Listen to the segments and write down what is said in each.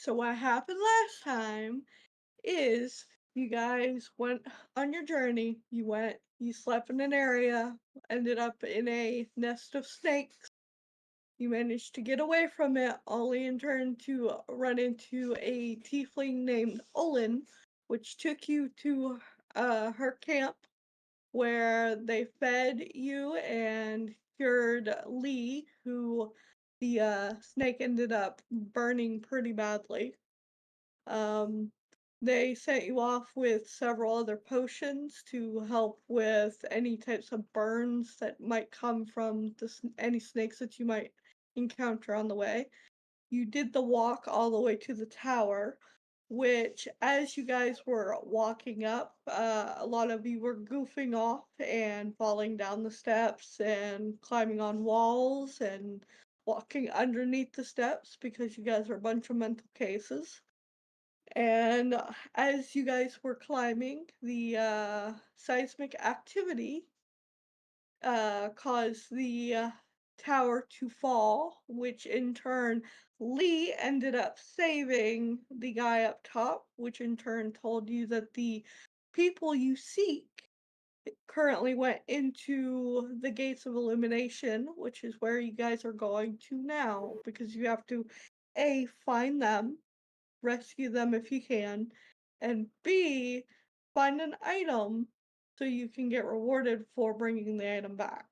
So what happened last time is you guys went on your journey. You slept in an area, ended up in a nest of snakes. You managed to get away from it, only in turn to run into a tiefling named Olin, which took you to her camp where they fed you and cured Lee, who the snake ended up burning pretty badly. Um, they sent you off with several other potions to help with any types of burns that might come from any snakes that you might encounter on the way. You did the walk all the way to the tower, which, as you guys were walking up, a lot of you were goofing off and falling down the steps and climbing on walls and walking underneath the steps because you guys are a bunch of mental cases. And as you guys were climbing, the seismic activity caused the tower to fall, which in turn Lee ended up saving the guy up top, which in turn told you that the people you seek currently went into the gates of illumination, which is where you guys are going to now, because you have to A, find them, rescue them if you can, and B, find an item so you can get rewarded for bringing the item back.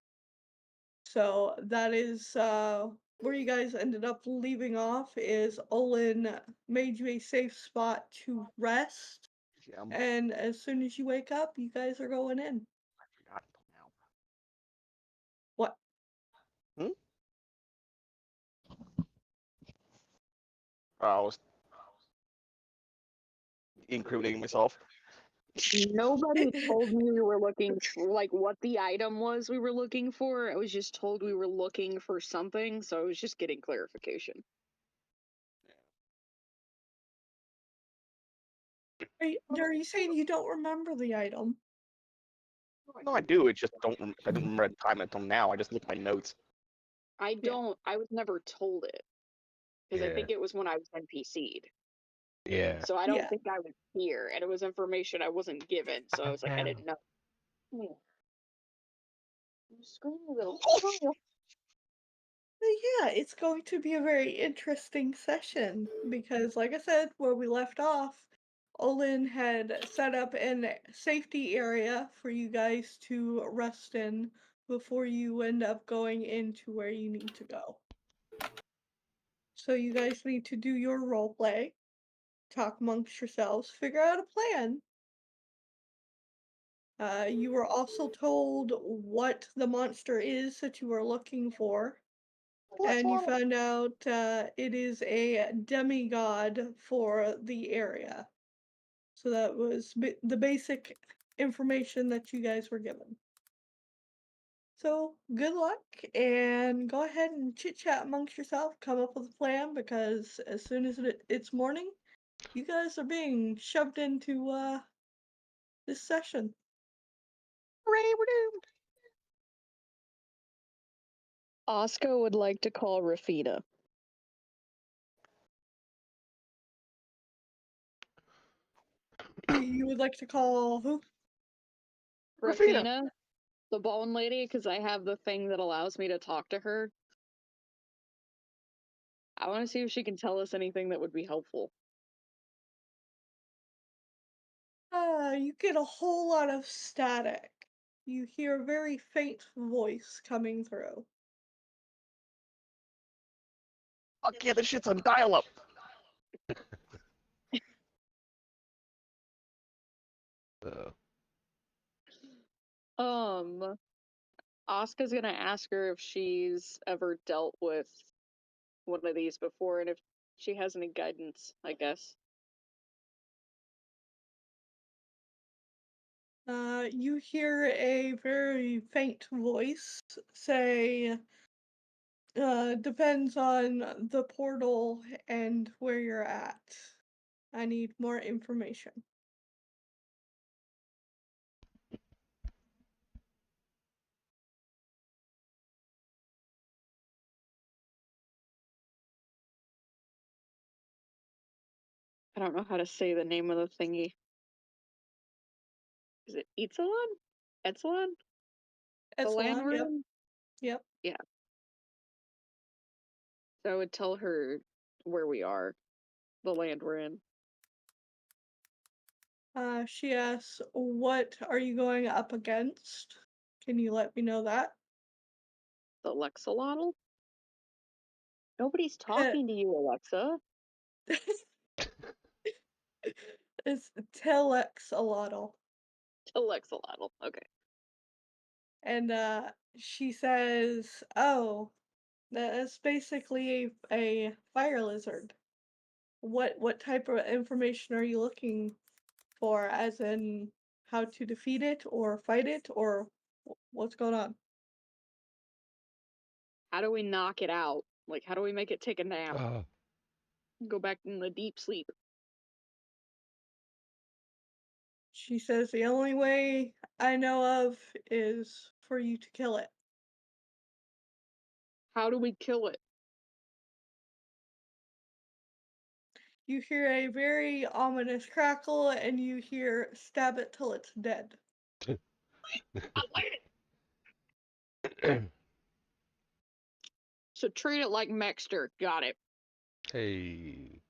So that is where you guys ended up leaving off. Is Olin made you a safe spot to rest, Yeah, and as soon as you wake up, you guys are going in. I forgot until now. What? Hmm? I was incriminating myself. Nobody told me we were looking for, like, what the item was we were looking for. I was just told we were looking for something, so I was just getting clarification. Are you saying you don't remember the item? No, I do. It just I don't remember the time until now. I just look at my notes. I Yeah. don't. I was never told it because I Yeah. think it was when I was NPC'd. Yeah. So I don't Yeah. think I was here, and it was information I wasn't given. So I was like, I didn't know. Hmm. You screaming little child. But yeah, it's going to be a very interesting session because, like I said, where we left off, Olin had set up a safety area for you guys to rest in before you end up going into where you need to go. So you guys need to do your role play, talk amongst yourselves, figure out a plan. You were also told what the monster is that you are looking for. Plus And you one. found out it is a demigod for the area. So that was the basic information that you guys were given. So good luck and go ahead and chit chat amongst yourself, come up with a plan because as soon as it's morning, you guys are being shoved into this session. Hooray, we're doomed. Oscar would like to call Rafina. You would like to call who? Rafina. Rafina, the bone lady, because I have the thing that allows me to talk to her. I want to see if she can tell us anything that would be helpful. You get a whole lot of static. You hear a very faint voice coming through. Fuck yeah, this shit's on dial-up. Uh, Asuka's gonna ask her if she's ever dealt with one of these before and if she has any guidance, I guess. You hear a very faint voice say, depends on the portal and where you're at. I need more information. I don't know how to say the name of the thingy. Is it Itzalon? Etzalon? The land Epsilon, we're yep, in? yep. Yeah. So I would tell her where we are, the land we're in. She asks, what are you going up against? Can you let me know that? The Lexalotl? Nobody's Te- talking to you, Alexa. it's Telexalotl. Lexalotl. Okay. And she says, oh, that's basically a fire lizard. What type of information are you looking for, as in how to defeat it or fight it, or what's going on? How do we knock it out? Like, how do we make it take a nap? Uh, Go back in the deep sleep? She says the only way I know of is for you to kill it. How do we kill it? You hear a very ominous crackle, and you hear stab it till it's dead. So treat it like Mexter. Got it. hey.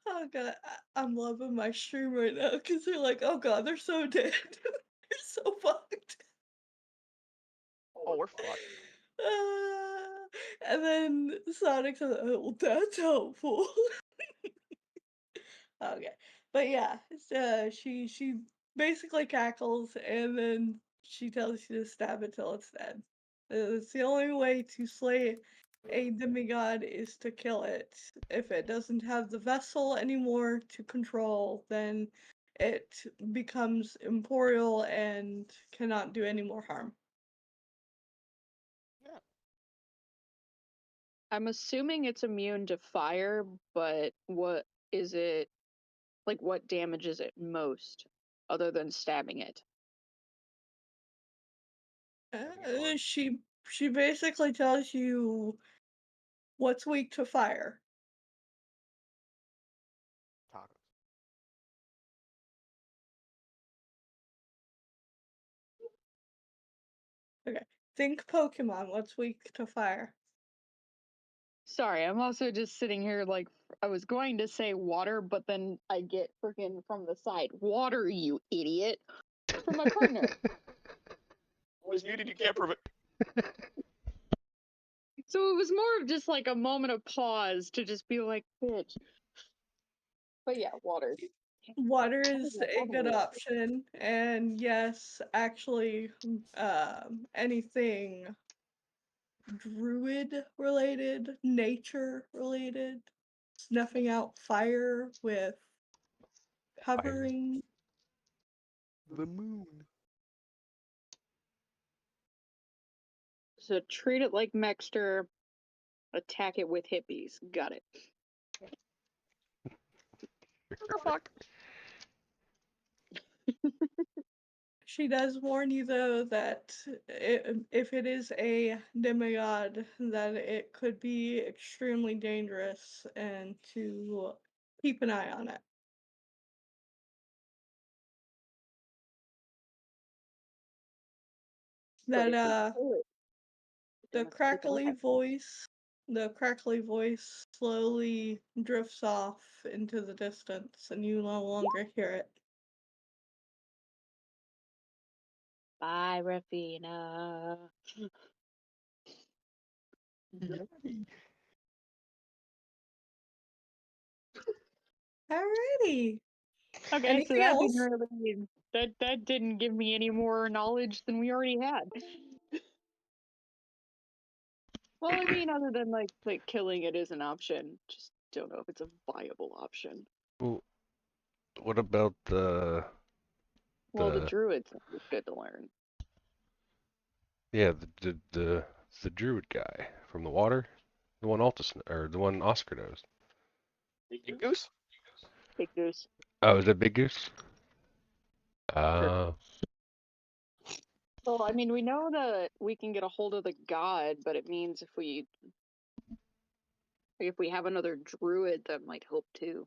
Oh god, I'm loving my stream right now because they're like, oh god, they're so dead. They're so fucked. Oh, we're fucked. And then Sonic says, oh, well, that's helpful. Okay, but yeah, she basically cackles, and then she tells you to stab it till it's dead. It's the only way to slay a demigod is to kill it. If it doesn't have the vessel anymore to control, then it becomes imperial and cannot do any more harm. Yeah. I'm assuming it's immune to fire, but what is it? Like, what damages it most, other than stabbing it? She basically tells you what's weak to fire. Tacos. Okay, think Pokemon. What's weak to fire? Sorry, I'm also just sitting here like I was going to say water, but then I get freaking from the side. Water, you idiot! From my partner. Was muted, you can't prove it. So it was more of just like a moment of pause to just be like, bitch. But yeah, water. Water is a good option, and yes, actually, anything druid related, nature related, snuffing out fire with Fire. covering. The moon. So treat it like Mexter, attack it with hippies. Got it. What the fuck? She does warn you though that if it is a demigod, that it could be extremely dangerous, and to keep an eye on it. But That if we kill it, the then it's like the crackly voice slowly drifts off into the distance, and you no longer hear it. bye, Rafina. Alrighty. Okay, so Anything that didn't else? really that didn't give me any more knowledge than we already had. Well, I mean, other than like killing it is an option, just don't know if it's a viable option. Well, what about Well, the the druids is good to learn. yeah the druid guy from the water, the one Altus or the one Oscar knows? Big Goose. Big goose. Oh, is it Big Goose? Sure. Uh, Well, I mean, we know that we can get a hold of the god, but it means if we have another druid, that might help too.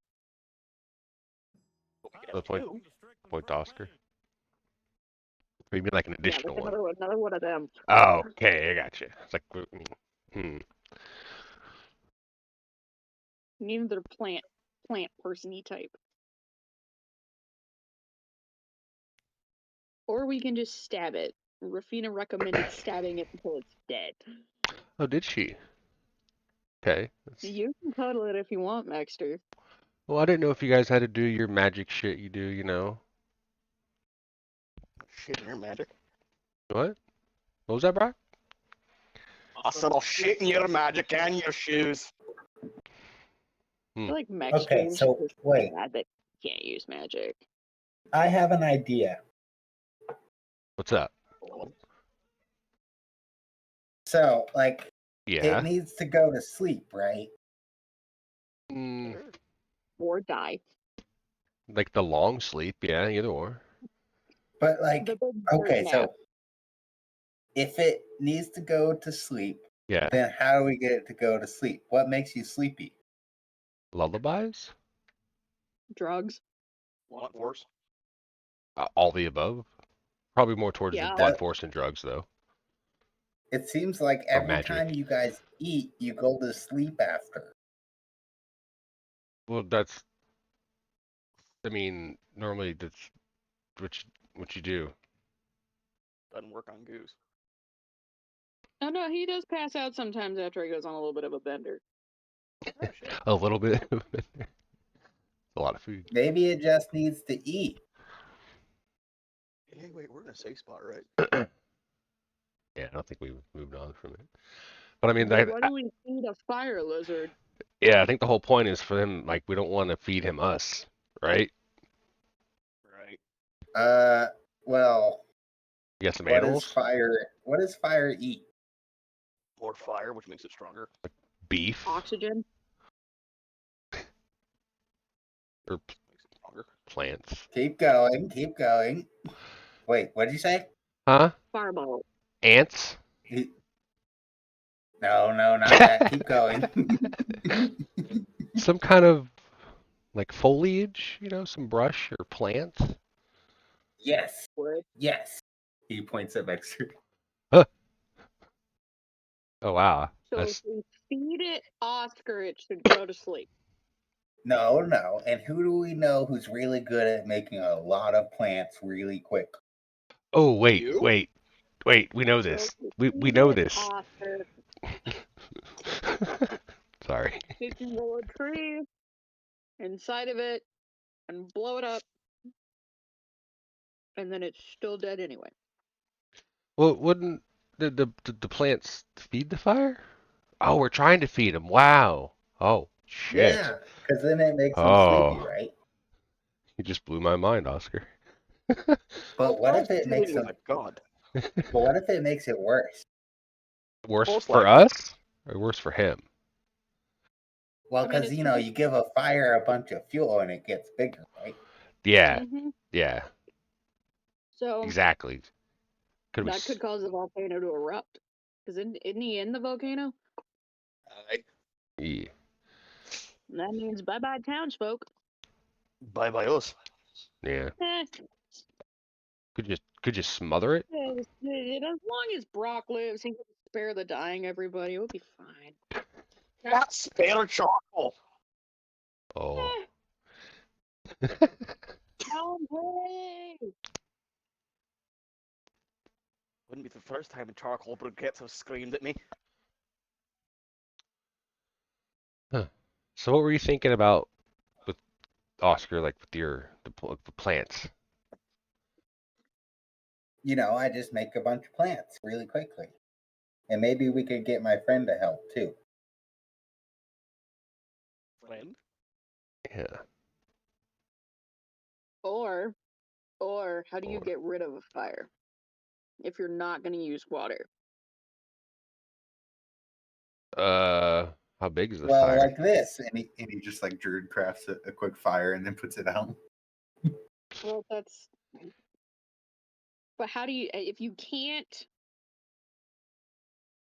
The point to Oscar. Or you mean like an Yeah, additional like one? another one of them. Oh, okay, I got you. It's like, Neither plant person-y type. Or we can just stab it. Rafina recommended stabbing it until it's dead. Oh, did she? Okay. You can cuddle it if you want, Maxter. Well, I didn't know if you guys had to do your magic shit you do, you know. Shit in your magic. What? What was that, Brock? I said I'll shit in your magic and your shoes. I feel like mech Okay, streams so, are just wait. bad that can't use magic. I have an idea. What's up? So, like, Yeah. it needs to go to sleep, right? Mm, Or die. like the long sleep, yeah, either or. But, like, The big okay, nap. so if it needs to go to sleep, Yeah. then how do we get it to go to sleep? What makes you sleepy? Lullabies? Drugs. Blunt force. All the above. Probably more towards the Yeah. blunt force and drugs, though. It seems like Or every magic. time you guys eat, you go to sleep after. Well, I mean, normally that's what you do. Doesn't work on Goose. Oh no, he does pass out sometimes after he goes on a little bit of a bender. Oh, shit. A little bit. A lot of food. Maybe it just needs to eat. Hey, wait, we're in a safe spot, right? Yeah, I don't think we moved on from it. But I mean, Why do we feed a fire lizard? yeah, I think the whole point is for him, like, we don't want to feed him us, right? Right. Well, You got some what animals? does fire eat? More fire, which makes it stronger. Beef? Oxygen. Or Makes it stronger. plants? Keep going, keep going. Wait, what did you say? Huh? Fireball. Ants? No, not that. Keep going. Some kind of, like, foliage, you know, some brush or plants? Yes, Wood. yes. He points at Baxter. Oh, wow. So That's, if we feed it Oscar, it should go to sleep. No. And who do we know who's really good at making a lot of plants really quick? oh, wait, You? wait. We know So this. if We feed know it this. Oscar, Sorry. you can roll a tree inside of it and blow it up, and then it's still dead anyway. Well, wouldn't the plants feed the fire? Oh, we're trying to feed them. Wow. Oh, shit. Yeah, because then it makes them sleepy, Oh, right? you just blew my mind, Oscar. But what if it makes Oh them? my god. But what if it makes it worse? Worse Most for likely. us or worse for him? Well, I mean, because it's you give a fire a bunch of fuel and it gets bigger, right? Yeah, Mm-hmm. yeah, So exactly. Could we? that could cause the volcano to erupt. Because isn't he in the volcano? Yeah. And that means bye-bye townsfolk. Bye bye us. Yeah. Eh, Could you smother it? as long as Brock lives, he can spare the dying everybody. We'll be fine. Not spare charcoal. Oh. Hooray! Wouldn't be the first time a charcoal briquettes have screamed at me. So what were you thinking about with Oscar, like with the plants? I just make a bunch of plants really quickly. And maybe we could get my friend to help too. Friend? Yeah. Or how do you get rid of a fire if you're not going to use water? How big is the Well, fire? like this. And he just like Druid crafts a quick fire and then puts it out. Well, that's But how do you, if you can't,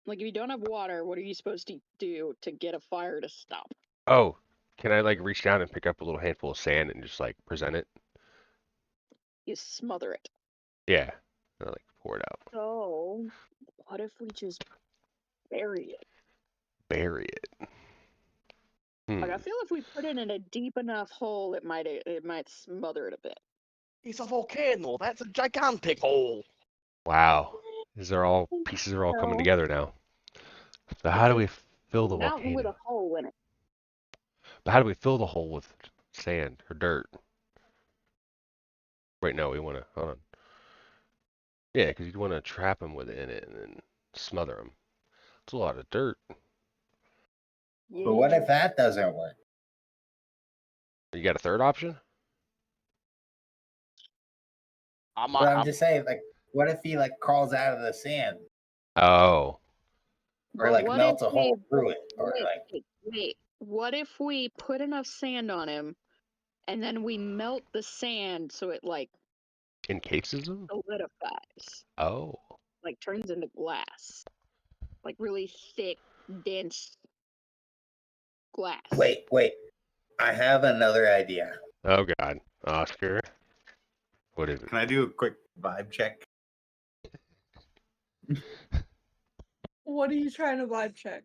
like, if you don't have water, what are you supposed to do to get a fire to stop? Oh, can I like reach down and pick up a little handful of sand and just like present it? You smother it. Yeah. And I like pour it out. So, what if we just bury it? Bury it. Like, I feel if we put it in a deep enough hole, it might smother it a bit. It's a volcano. That's a gigantic hole. Wow. Pieces are all coming So, together now. So how it's do a we fill the mountain with volcano? a hole in it. But how do we fill the hole with sand or dirt? Right now we want to, hold on. Yeah, because you'd want to trap them within it and then smother them. It's a lot of dirt. But what Yeah. if that doesn't work? You got a third option? But I'm just saying, like, what if he like crawls out of the sand Oh, or But like what if melts a we hole through it, or like wait? What if we put enough sand on him, and then we melt the sand so it like encases them? solidifies, Oh. like turns into glass, like really thick, dense glass. wait, I have another idea. Oh God. Oscar. What is it? Can I do a quick vibe check? What are you trying to vibe check?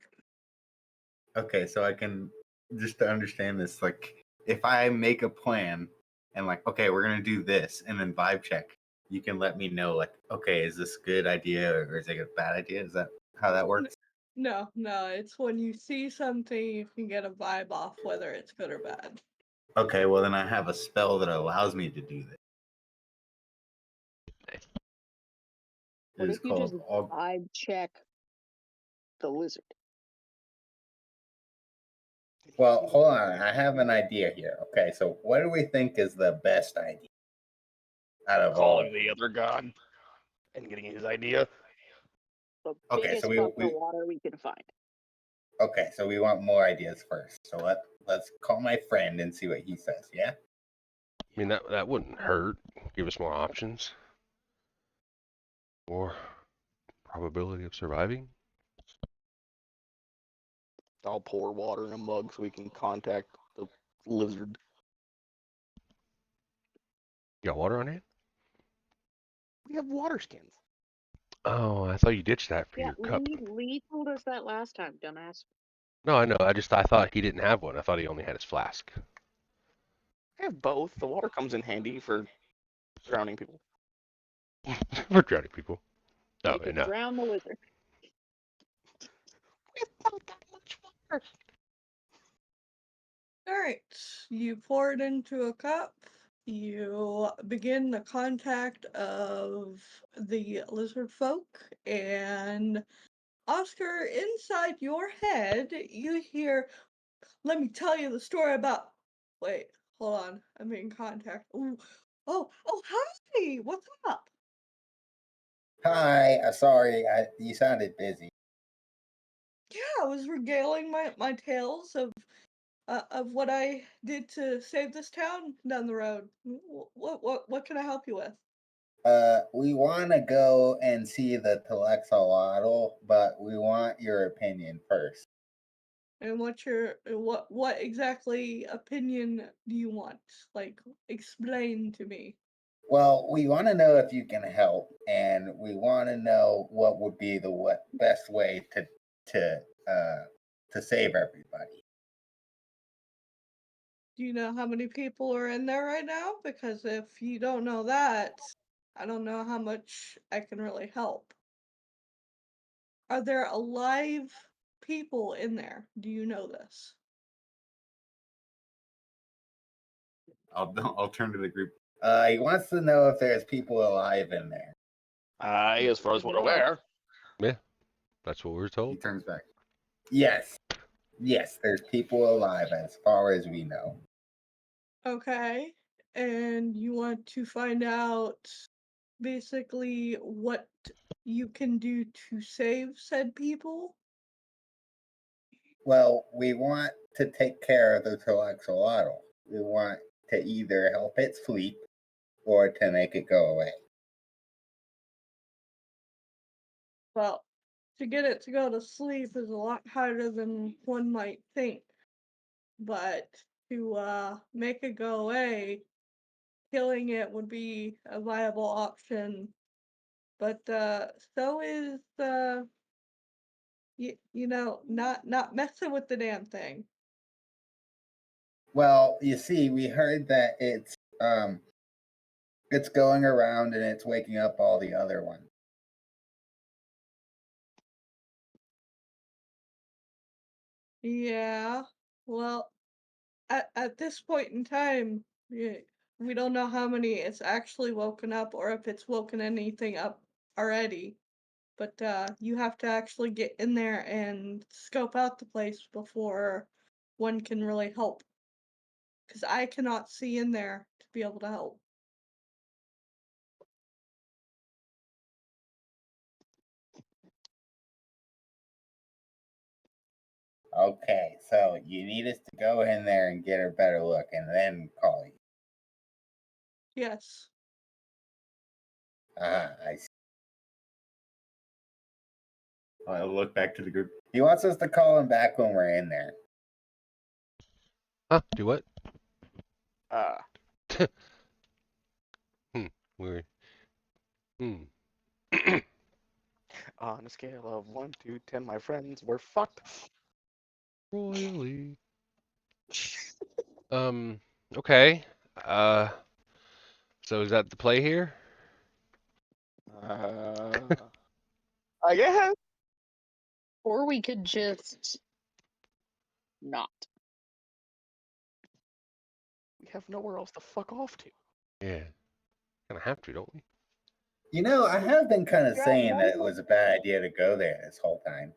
Okay, so I can just to understand this, like if I make a plan and like, okay, we're gonna do this, and then vibe check, you can let me know, like, okay, is this a good idea or is it a bad idea? Is that how that works? No, it's when you see something, you can get a vibe off whether it's good or bad. Okay, well then I have a spell that allows me to do this. What It is if you just called vibe check the lizard? Well, hold on. I have an idea here. Okay, so what do we think is the best idea out of all? Calling the other god and getting his idea. The Okay, so biggest bucket of water we can find. Okay, so we want more ideas first. So let's call my friend and see what he says. Yeah. I mean, that wouldn't hurt. Give us more options. More probability of surviving. I'll pour water in a mug so we can contact the lizard. You got water on hand? We have water skins. Oh, I thought you ditched that for Yeah, your cup. Lee told us that last time, dumbass. No, I know. I thought he didn't have one. I thought he only had his flask. I have both. The water comes in handy for drowning people. For drowning people. So Oh, we can no. drown the lizard. We have not that much water. Alright, you pour it into a cup. You begin the contact of the lizard folk, and Oscar, inside your head, you hear, let me tell you the story about. Wait, hold on. I'm in contact. Ooh. Oh, hi! What's up? Hi. Sorry, you sounded busy. Yeah, I was regaling my tales of what I did to save this town down the road. What can I help you with? We want to go and see the Telexolotl, but we want your opinion first. And what exactly opinion do you want? Like, explain to me. Well, we want to know if you can help, and we want to know what would be the best way to save everybody. Do you know how many people are in there right now? Because if you don't know that, I don't know how much I can really help. Are there alive people in there? Do you know this? I'll turn to the group. He wants to know if there's people alive in there. As far as we're aware. Yeah, that's what we were He told. turns back. Yes, there's people alive as far as we know. Okay. And you want to find out basically what you can do to save said people? Well, we want to take care of the Telexolotl. We want to either help it sleep or to make it go away. Well, to get it to go to sleep is a lot harder than one might think. But to make it go away, killing it would be a viable option. But so is not messing with the damn thing. Well, you see, we heard that it's going around and it's waking up all the other ones. Yeah. Well, at this point in time, we don't know how many it's actually woken up or if it's woken anything up already. But you have to actually get in there and scope out the place before one can really help. Because I cannot see in there to be able to help. Okay, so you need us to go in there and get a better look and then call you. Yes. I see. I'll look back to the group. He wants us to call him back when we're in there. Huh? Do what? Uh, Weird. Hmm. on a scale of 1 to 10, my friends, we're fucked. Royally. Okay. Uh. So is that the play here? Uh, I guess. Or we could just not. We have nowhere else to fuck off to. Yeah. Kind of have to, don't we? You know, I have been kind of saying that it was a bad idea to go there this whole time.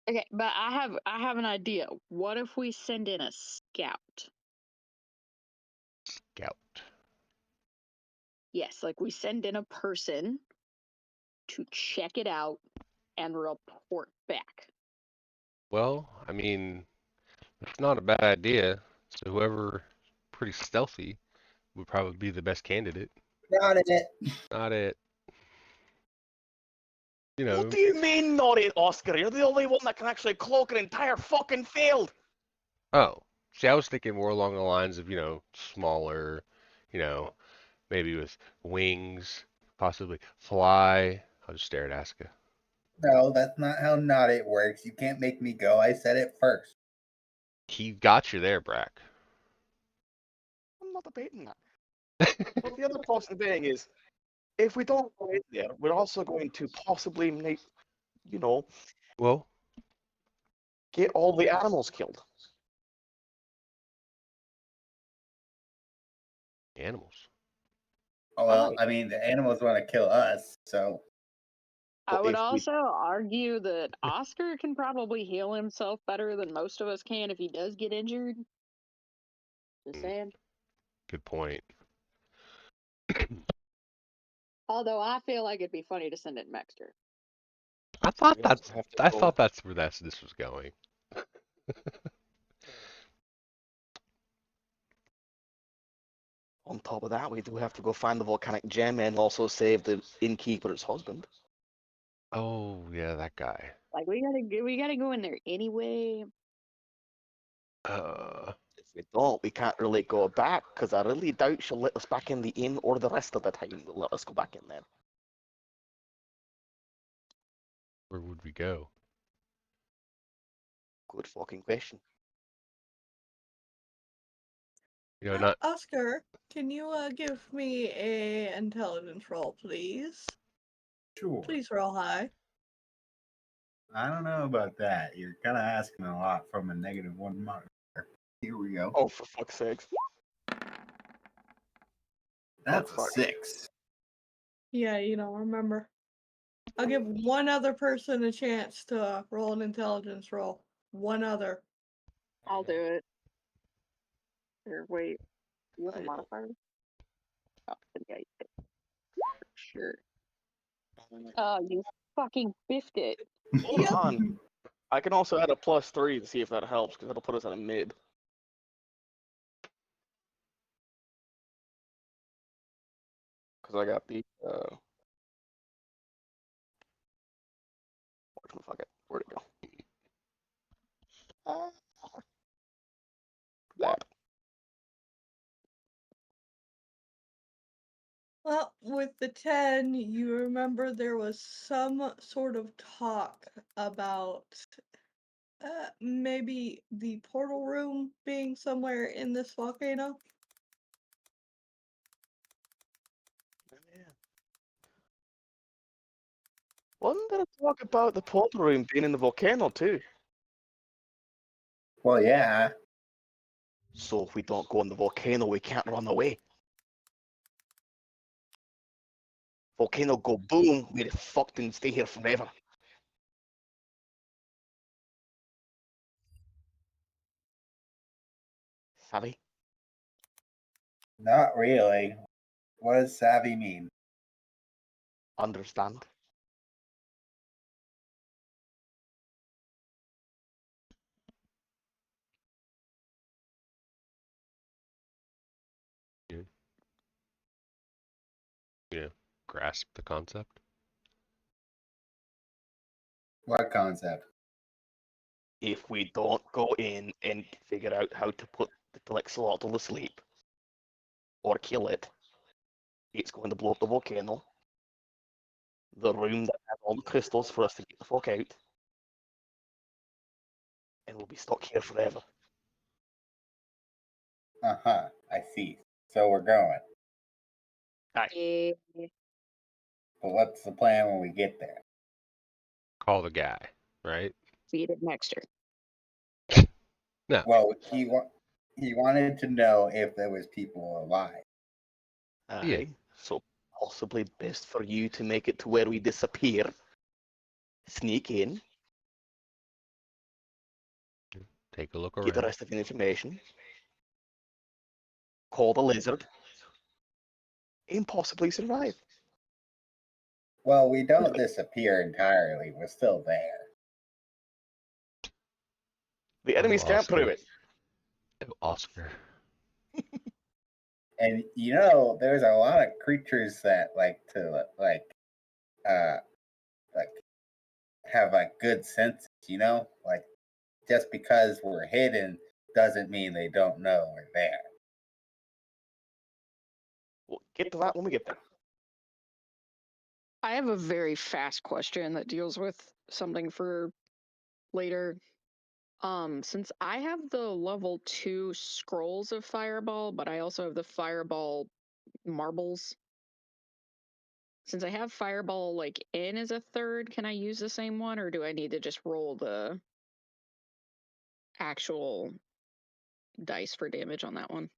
Okay, but I have an idea. What if we send in a scout? Scout. Yes, like we send in a person to check it out and report back. Well, I mean, it's not a bad idea. So whoever pretty stealthy would probably be the best candidate. Not it. Not it. You What know. do you mean, not it, Oscar? You're the only one that can actually cloak an entire fucking field. Oh, see, I was thinking more along the lines of, smaller, you know, maybe with wings, possibly fly. I'll just stare at Asuka. No, that's not how not it works. You can't make me go. I said it first. He got you there, Brack. I'm not debating that. But the other possible thing is, if we don't go in there, we're also going to possibly make, you know, Well, get all the animals killed. animals. Oh, well, Aye. I mean, the animals want to kill us, so I would If we also argue that Oscar can probably heal himself better than most of us can if he does get injured. Just Hmm, saying. good point. Although I feel like it'd be funny to send it Mexter. I thought we also that's have to I go thought that's where this was going. on top of that, we do have to go find the volcanic gem and also save the innkeeper's husband. Oh yeah, that guy. Like we gotta go in there anyway. Uh, If we don't, we can't really go back because I really doubt she'll let us back in the inn or the rest of the time they'll let us go back in there. where would we go? Good fucking question. Not. Oscar, can you give me a intelligence roll, please? sure. Please roll high. I don't know about that. You're kind of asking a lot from a -1 mark. Here we go. Oh, for fuck's sakes. That's a fuck. 6. Yeah, you don't remember. I'll give one other person a chance to roll an intelligence roll. One other. I'll do it. Or wait, you have a I- modifier? Oh, yeah, you did. For sure. Oh, you fucking biffed it. Hold Yep. on. I can also add a +3 to see if that helps because that'll put us at a mid. Because I got the Fuck it. Where'd it go? There. Well, with the 10, you remember there was some sort of talk about maybe the portal room being somewhere in this volcano. Yeah. Wasn't there a talk about the portal room being in the volcano too? Well, yeah. So if we don't go in the volcano, we can't run away. Volcano go boom, we're fucked and stay here forever. Savvy? Not really. What does savvy mean? Understand? Grasp the concept. What concept? If we don't go in and figure out how to put the Telexolotl to sleep or kill it, it's going to blow up the volcano. The room that has all the crystals for us to get the fuck out. And we'll be stuck here forever. Uh-huh. I see. So we're going. Yeah. But what's the plan when we get there? Call the guy, right? Feed it next year. No. Well, he wanted to know if there was people alive. Yeah. Aye. So possibly best for you to make it to where we disappear. Sneak in, Take a look get the around. rest of the information, call the lizard, and possibly survive. Well, we don't disappear entirely. We're still there. The enemies can't prove it. Oh, Oscar. And there's a lot of creatures that like to uh like have like good senses, Like just because we're hidden doesn't mean they don't know we're there. We'll get to that when we get there. I have a very fast question that deals with something for later. Since I have the level 2 scrolls of Fireball, but I also have the Fireball marbles. Since I have Fireball like in as a third, can I use the same one, or do I need to just roll the actual dice for damage on that one?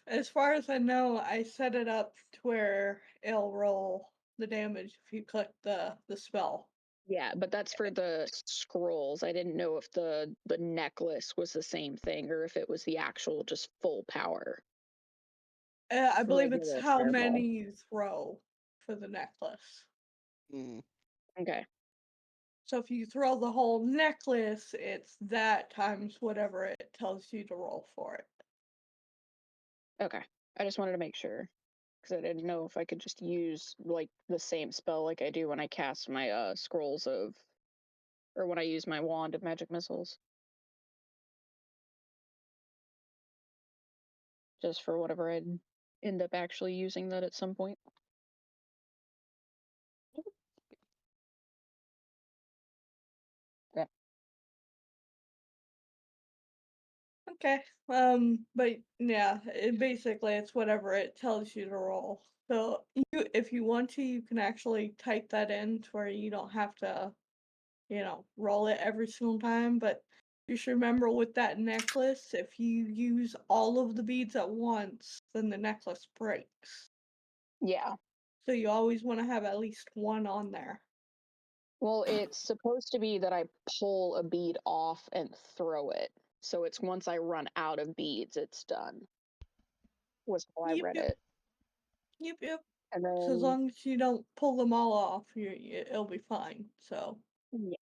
As far as I know, I set it up to where it'll roll the damage if you click the spell. Yeah, but that's for the scrolls. I didn't know if the necklace was the same thing or if it was the actual just full power. I For believe it's regular how Fireball. many you throw for the necklace. Okay. So if you throw the whole necklace, it's that times whatever it tells you to roll for it. Okay. I just wanted to make sure because I didn't know if I could just use like the same spell like I do when I cast my scrolls of, or when I use my wand of magic missiles. Just for whatever I'd end up actually using that at some point. Yeah. Okay. But yeah, basically it's whatever it tells you to roll. So if you want to, you can actually type that in to where you don't have to, roll it every single time. But you should remember with that necklace, if you use all of the beads at once, then the necklace breaks. Yeah. So you always want to have at least one on there. Well, it's supposed to be that I pull a bead off and throw it. So it's once I run out of beads, it's done. Was how I read it. Yep. And So as then, long as you don't pull them all off, it'll be fine. So yeah.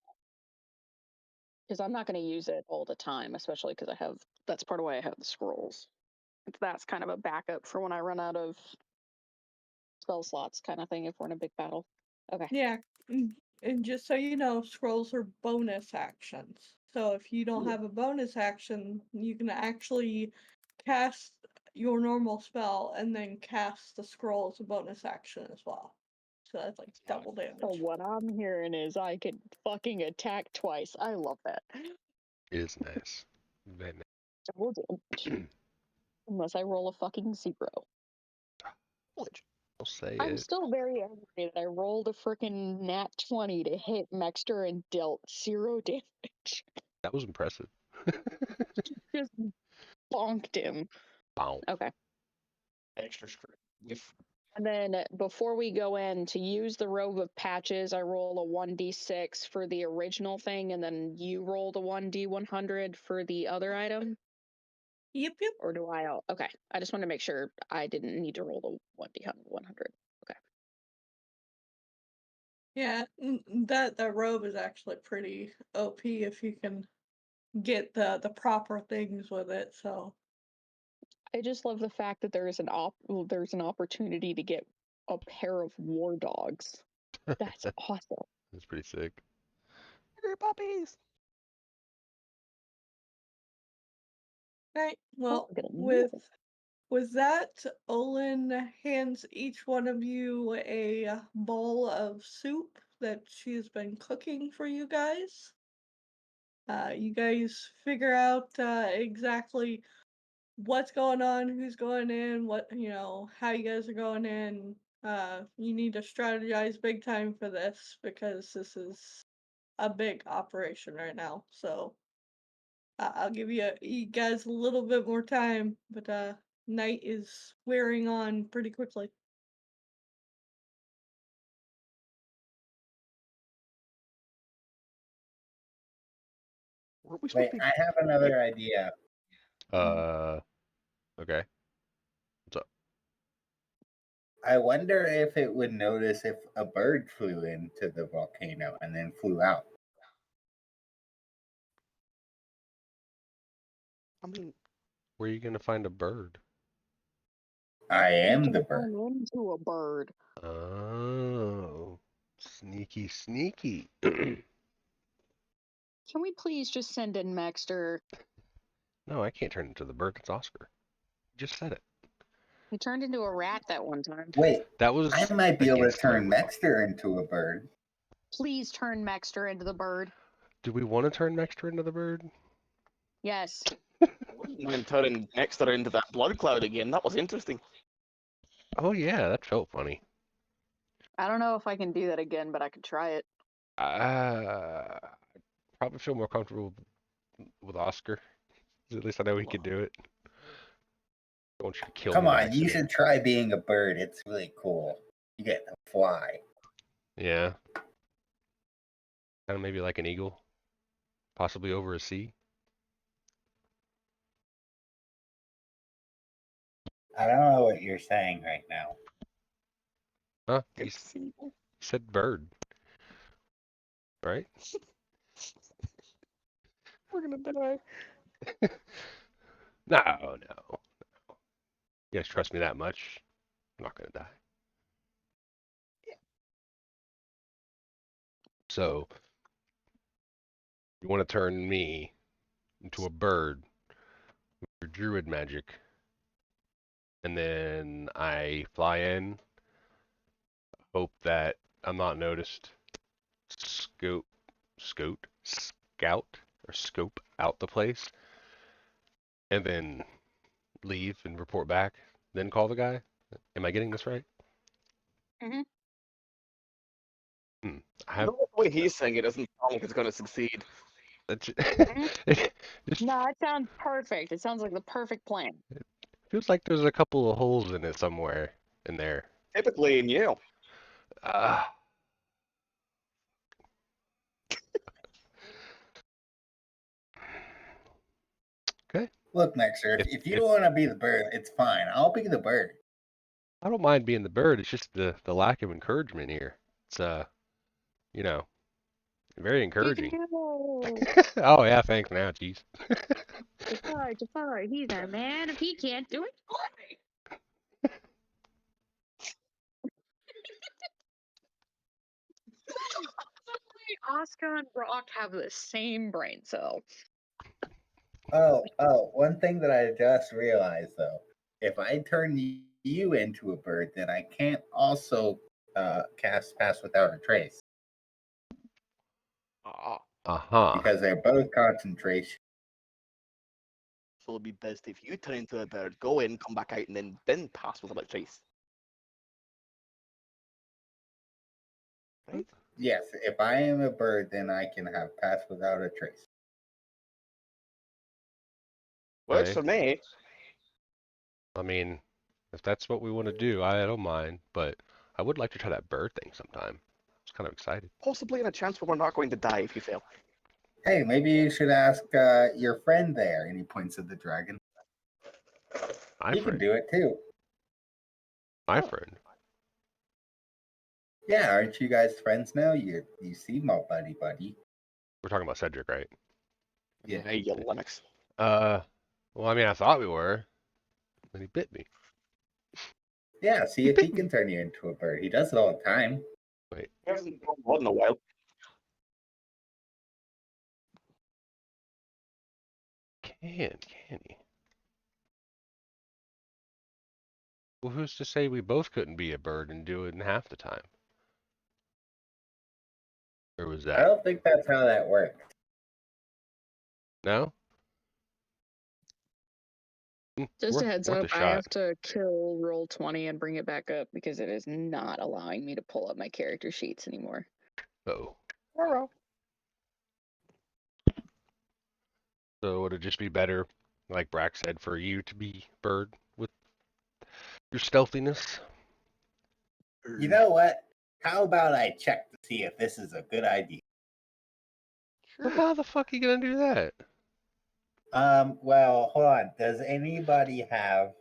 Because I'm not going to use it all the time, especially because that's part of why I have the scrolls. That's kind of a backup for when I run out of spell slots kind of thing if we're in a big battle. Okay. Yeah, and just so you know, scrolls are bonus actions. So if you don't Yeah. have a bonus action, you can actually cast your normal spell and then cast the scroll as a bonus action as well. So that's like double So damage. what I'm hearing is I could fucking attack twice. I love that. It is nice. Very nice. Double damage. Unless I roll a fucking 0. I'll say I'm it. still very angry that I rolled a freaking nat 20 to hit Mexter and dealt 0 damage. That was impressive. Just bonked him. Bow. Okay. Extra strength. And then before we go in, to use the robe of patches, I roll a 1d6 for the original thing, and then you roll the 1d100 for the other item? Yep. Or do I? Okay. I just want to make sure I didn't need to roll the 1d100. Okay. Yeah, that robe is actually pretty OP if you can get the proper things with it. So I just love the fact that there's an opportunity to get a pair of war dogs. That's awesome. That's pretty sick. Your puppies. right. Oh, Well, I got a with mule. with that, Olin hands each one of you a bowl of soup that she has been cooking for you guys. You guys figure out exactly what's going on, who's going in, how you guys are going in. You need to strategize big time for this because this is a big operation right now. So I'll give you guys a little bit more time, but night is wearing on pretty quickly. Weren't we supposed Wait, to be? I have another idea. Okay. What's up? I wonder if it would notice if a bird flew into the volcano and then flew out. I mean, Where are you gonna find a bird? I You am can the bird. turn into a bird. Oh, sneaky, sneaky. Can we please just send in Maxter? No, I can't turn into the bird. It's Oscar. You just said it. He turned into a rat that one time. Wait, That was I might be able to against my turn will. Mexter into a bird. Please turn Maxter into the bird. Do we want to turn Mexter into the bird? Yes. when turning Dexter into that blood cloud again, that was interesting. Oh yeah, that felt funny. I don't know if I can do that again, but I could try it. Probably feel more comfortable with Oscar. At least I know he could do it. I want you to kill Come me by on, you accident. should try being a bird. It's really cool. You get to fly. Yeah. Kind of maybe like an eagle, possibly over a sea. I don't know what you're saying right now. Huh? It's You said bird, right? We're gonna die. No, no. You guys trust me that much? I'm not gonna die. So, you want to turn me into a bird with your druid magic, and then I fly in, hope that I'm not noticed, scout, or scope out the place, and then leave and report back, then call the guy? Am I getting this right? Mhm. I have. The way he's saying it doesn't sound like it's gonna succeed. Mhm. It just No, it sounds perfect. It sounds like the perfect plan. feels like there's a couple of holes in it somewhere in there. Typically in Yale. Uh, okay. Look, Mexer, If if you if don't want to be the bird, it's fine. I'll be the bird. I don't mind being the bird, it's just the lack of encouragement here. It's you know, very encouraging. Ew. Oh yeah, thanks now, jeez. Jafar, he's our man. If he can't do it, Oscar and Brock have the same brain cell. One thing that I just realized though, if I turn you into a bird, then I can't also cast Pass Without a Trace Uh-huh. because they're both concentration. So it'd be best if you turn into a bird, go in, come back out, and then pass without a trace. Right? Yes, if I am a bird, then I can have Pass Without a Trace. Works Okay. for me. I mean, if that's what we want to do, I don't mind, but I would like to try that bird thing sometime. I was kind of excited. Possibly in a chance where we're not going to die if you fail. Hey, maybe you should ask your friend there. And he points at the dragon. My He can friend. do it too. My Oh. friend. Yeah, aren't you guys friends now? You seem all buddy. We're talking about Cedric, right? Yeah. Hey, you Linux. Well, I mean, I thought we were. Then he bit me. Yeah, see if he can turn you into a bird. He does it all the time. Wait. He hasn't done one in a while. Can he? Well, who's to say we both couldn't be a bird and do it in half the time? Or was I that? don't think that's how that works. No? Just a heads worth up, a I shot. have to kill roll 20 and bring it back up because it is not allowing me to pull up my character sheets anymore. Oh. Hello. So would it just be better, like Brack said, for you to be bird with your stealthiness? You know what? How about I check to see if this is a good idea? Well, Sure. how the fuck are you gonna do that? Well, hold on. Does anybody have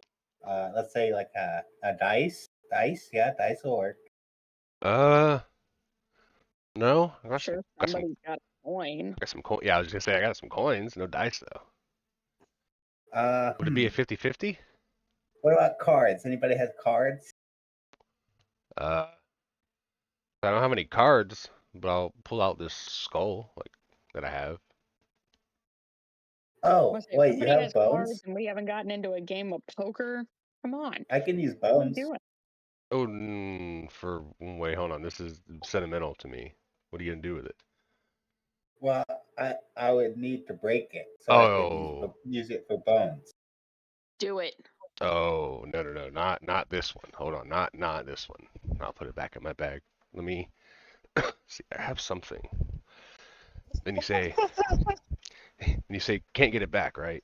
let's say like a dice? Dice? Yeah, dice will work. No. I got Sure, got some somebody's got a coin. coin. Yeah, I was gonna say I got some coins. No dice though. Would it be a 50-50? What about cards? Anybody has cards? I don't have any cards, but I'll pull out this skull like that I have. Oh, Must say, if wait, you somebody have has cards bones? and we haven't gotten into a game of poker, come on. I can use What are you bones. doing? Oh, wait, hold on. This is sentimental to me. What are you gonna do with it? Well, I would need to break it so I could Oh, use it for bones. Do it. oh, no, not this one. Hold on, not this one. I'll put it back in my bag. Let me see. I have something. Then you say can't get it back, right?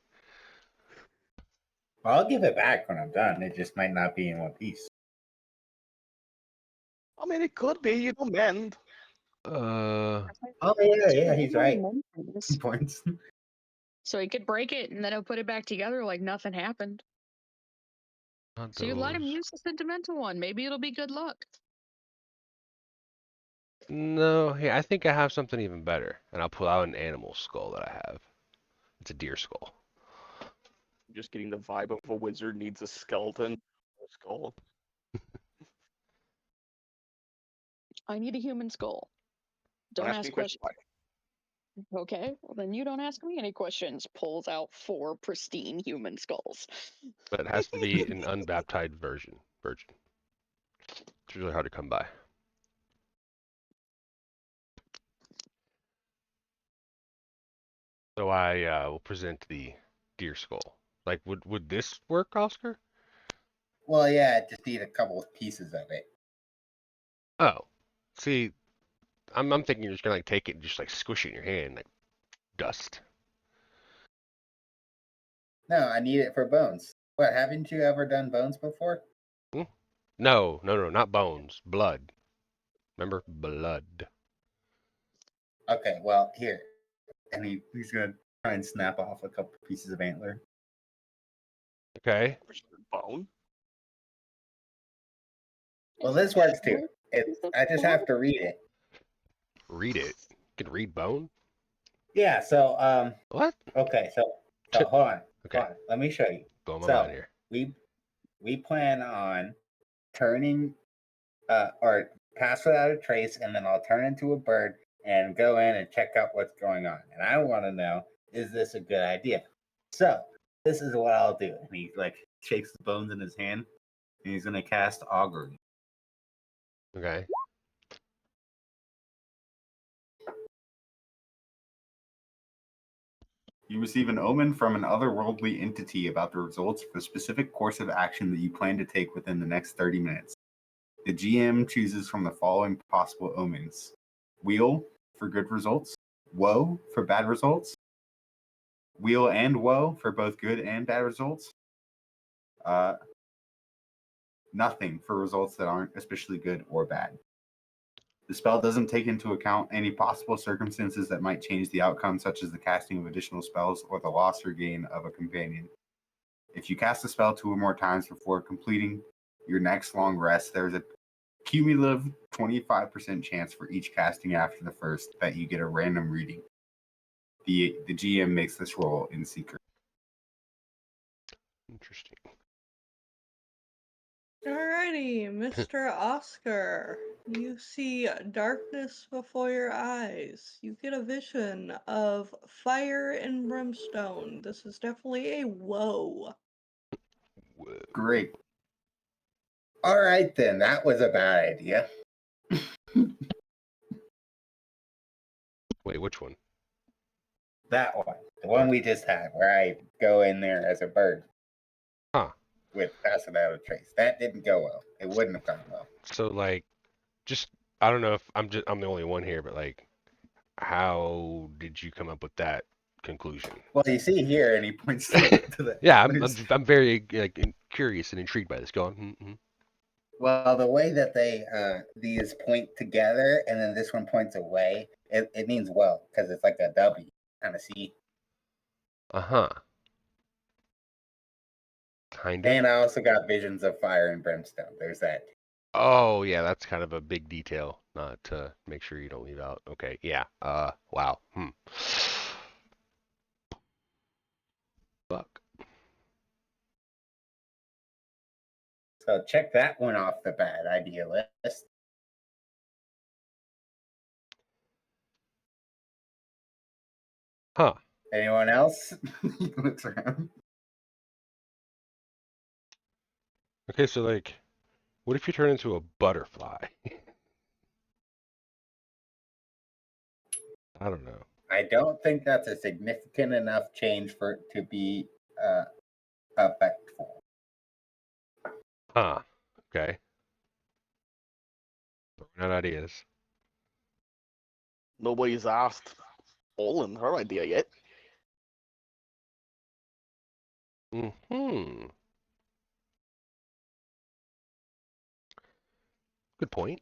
Well, I'll give it back when I'm done. It just might not be in one piece. I mean, it could be. You don't mend. Oh yeah, he's right. Points. So he could break it and then he'll put it back together like nothing happened. Not So you let him those. use the sentimental one. Maybe it'll be good luck. No, hey, I think I have something even better, and I'll pull out an animal skull that I have. It's a deer skull. Just getting the vibe of a wizard needs a skeleton. A skull. I need a human skull. Don't Don't ask me ask questions. questions. Okay, well then you don't ask me any questions. Pulls out 4 pristine human skulls. But it has to be an unbaptized virgin. It's really hard to come by. So I will present the deer skull. Like, would this work, Oscar? Well, yeah, just need a couple of pieces of it. Oh, see, I'm thinking you're just gonna like take it and just like squish it in your hand like dust. No, I need it for bones. What, haven't you ever done bones before? No, not bones, blood. Remember, blood. Okay, well, here. And he's gonna try and snap off a couple pieces of antler. Okay. Bone. Well, this works too. I just have to read it. Read it. You can read bone. Yeah, so What? okay, so hold on. Okay. Hold on. Let me show you. Blow my So mind here. we plan on turning or pass without a trace, and then I'll turn into a bird, and go in and check out what's going on. And I want to know, is this a good idea? So this is what I'll do. And he like shakes the bones in his hand, and he's gonna cast augury. Okay. You receive an omen from an otherworldly entity about the results of a specific course of action that you plan to take within the next 30 minutes. The GM chooses from the following possible omens: wheel for good results, woe for bad results, wheel and woe for both good and bad results, nothing for results that aren't especially good or bad. The spell doesn't take into account any possible circumstances that might change the outcome, such as the casting of additional spells or the loss or gain of a companion. If you cast a spell 2 or more times before completing your next long rest, there's a cumulative 25% chance for each casting after the first that you get a random reading. The GM makes this roll in secret. Interesting. Alrighty, Mr. Oscar. You see darkness before your eyes. You get a vision of fire and brimstone. This is definitely a woe. Whoa. Great. All right, then. That was a bad idea. Wait, which one? That one. The one we just had, where I go in there as a bird. Huh. With passing out a trace. That didn't go well. It wouldn't have gone well. So like, just I don't know if I'm the only one here, but like, how did you come up with that conclusion? Well, you see here, and he points to the. Yeah, I'm very like curious and intrigued by this. Go on. Mm-hmm. Well, the way that these point together, and then this one points away, it means well, because it's like a W, kind of see. Uh-huh. Kind of. And I also got visions of fire and brimstone. There's that. Oh, yeah, that's kind of a big detail. Not to make sure you don't leave out. Okay, yeah. Wow. Fuck. So check that one off the bad idea list. Huh. Anyone else? He looks around. Okay, so like, what if you turn into a butterfly? I don't know. I don't think that's a significant enough change for it to be effectful. Huh. Okay. Throwing out ideas. Nobody's asked Olin her idea yet. Mm-hmm. Good point.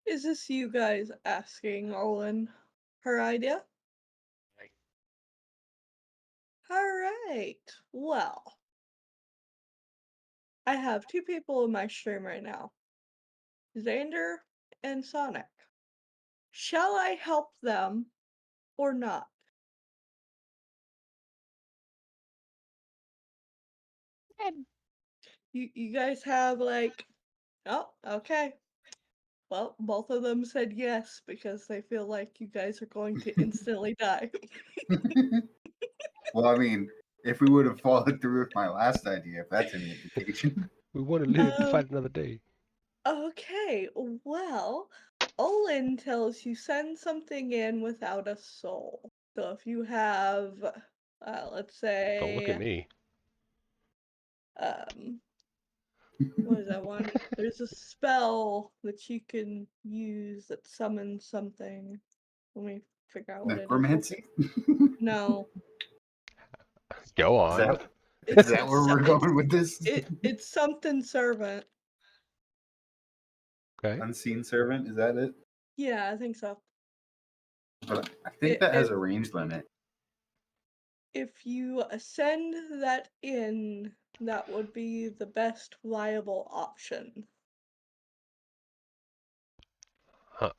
Is this you guys asking Olin her idea? Alright, well. I have 2 people in my stream right now. Xander and Sonic. Shall I help them or not? You guys have like, oh, okay. Well, both of them said yes because they feel like you guys are going to instantly die. Well, I mean, if we would have followed through with my last idea, if that's any indication. We want to live to Um, fight another day. Okay, well, Olin tells you send something in without a soul. So if you have, let's Don't look at say, me. um, what is that one? There's a spell that you can use that summons something. Let me figure out what it is. Necromancy? No, Go Is on. that, is it's that where we're going with this? it's something servant. Okay. Unseen servant, is that it? Yeah, I think so. But I think that has If a range limit. if you send that in, that would be the best viable option. Huh.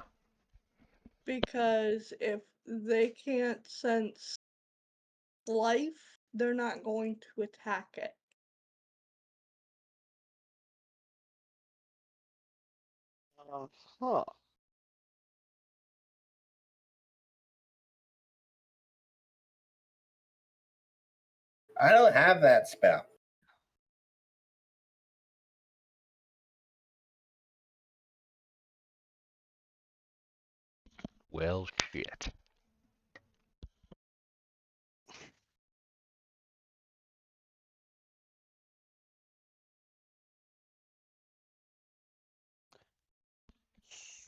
Because if they can't sense life, they're not going to attack it. Huh. I don't have that spell. Well, shit.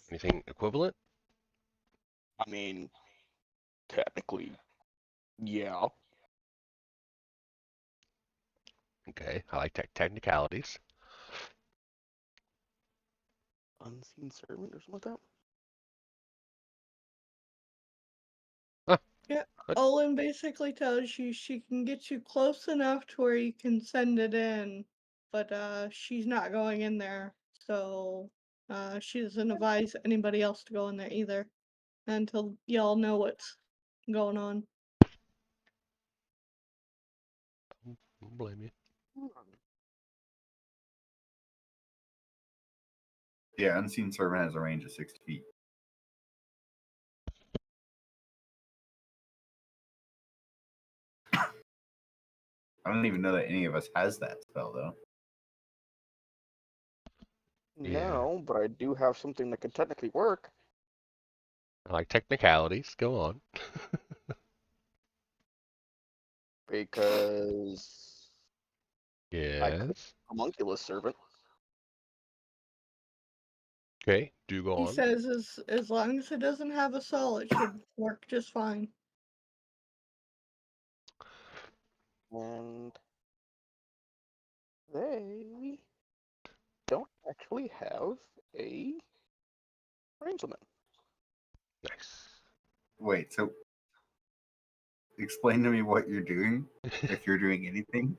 Anything equivalent? I mean, technically, yeah. Okay, I like technicalities. Unseen servant or something like that. Yeah, What? Olin basically tells you she can get you close enough to where you can send it in, but she's not going in there. So she doesn't advise anybody else to go in there either until y'all know what's going on. Don't blame you. Yeah, unseen servant has a range of 60 feet. I don't even know that any of us has that spell though. Yeah. No, but I do have something that could technically work. I like technicalities. Go on. Because I could Yes. homunculus servant. Okay, do go He on. says as long as it doesn't have a soul, it should work just fine. And they don't actually have a range limit. Nice. Wait, so explain to me what you're doing, if you're doing anything.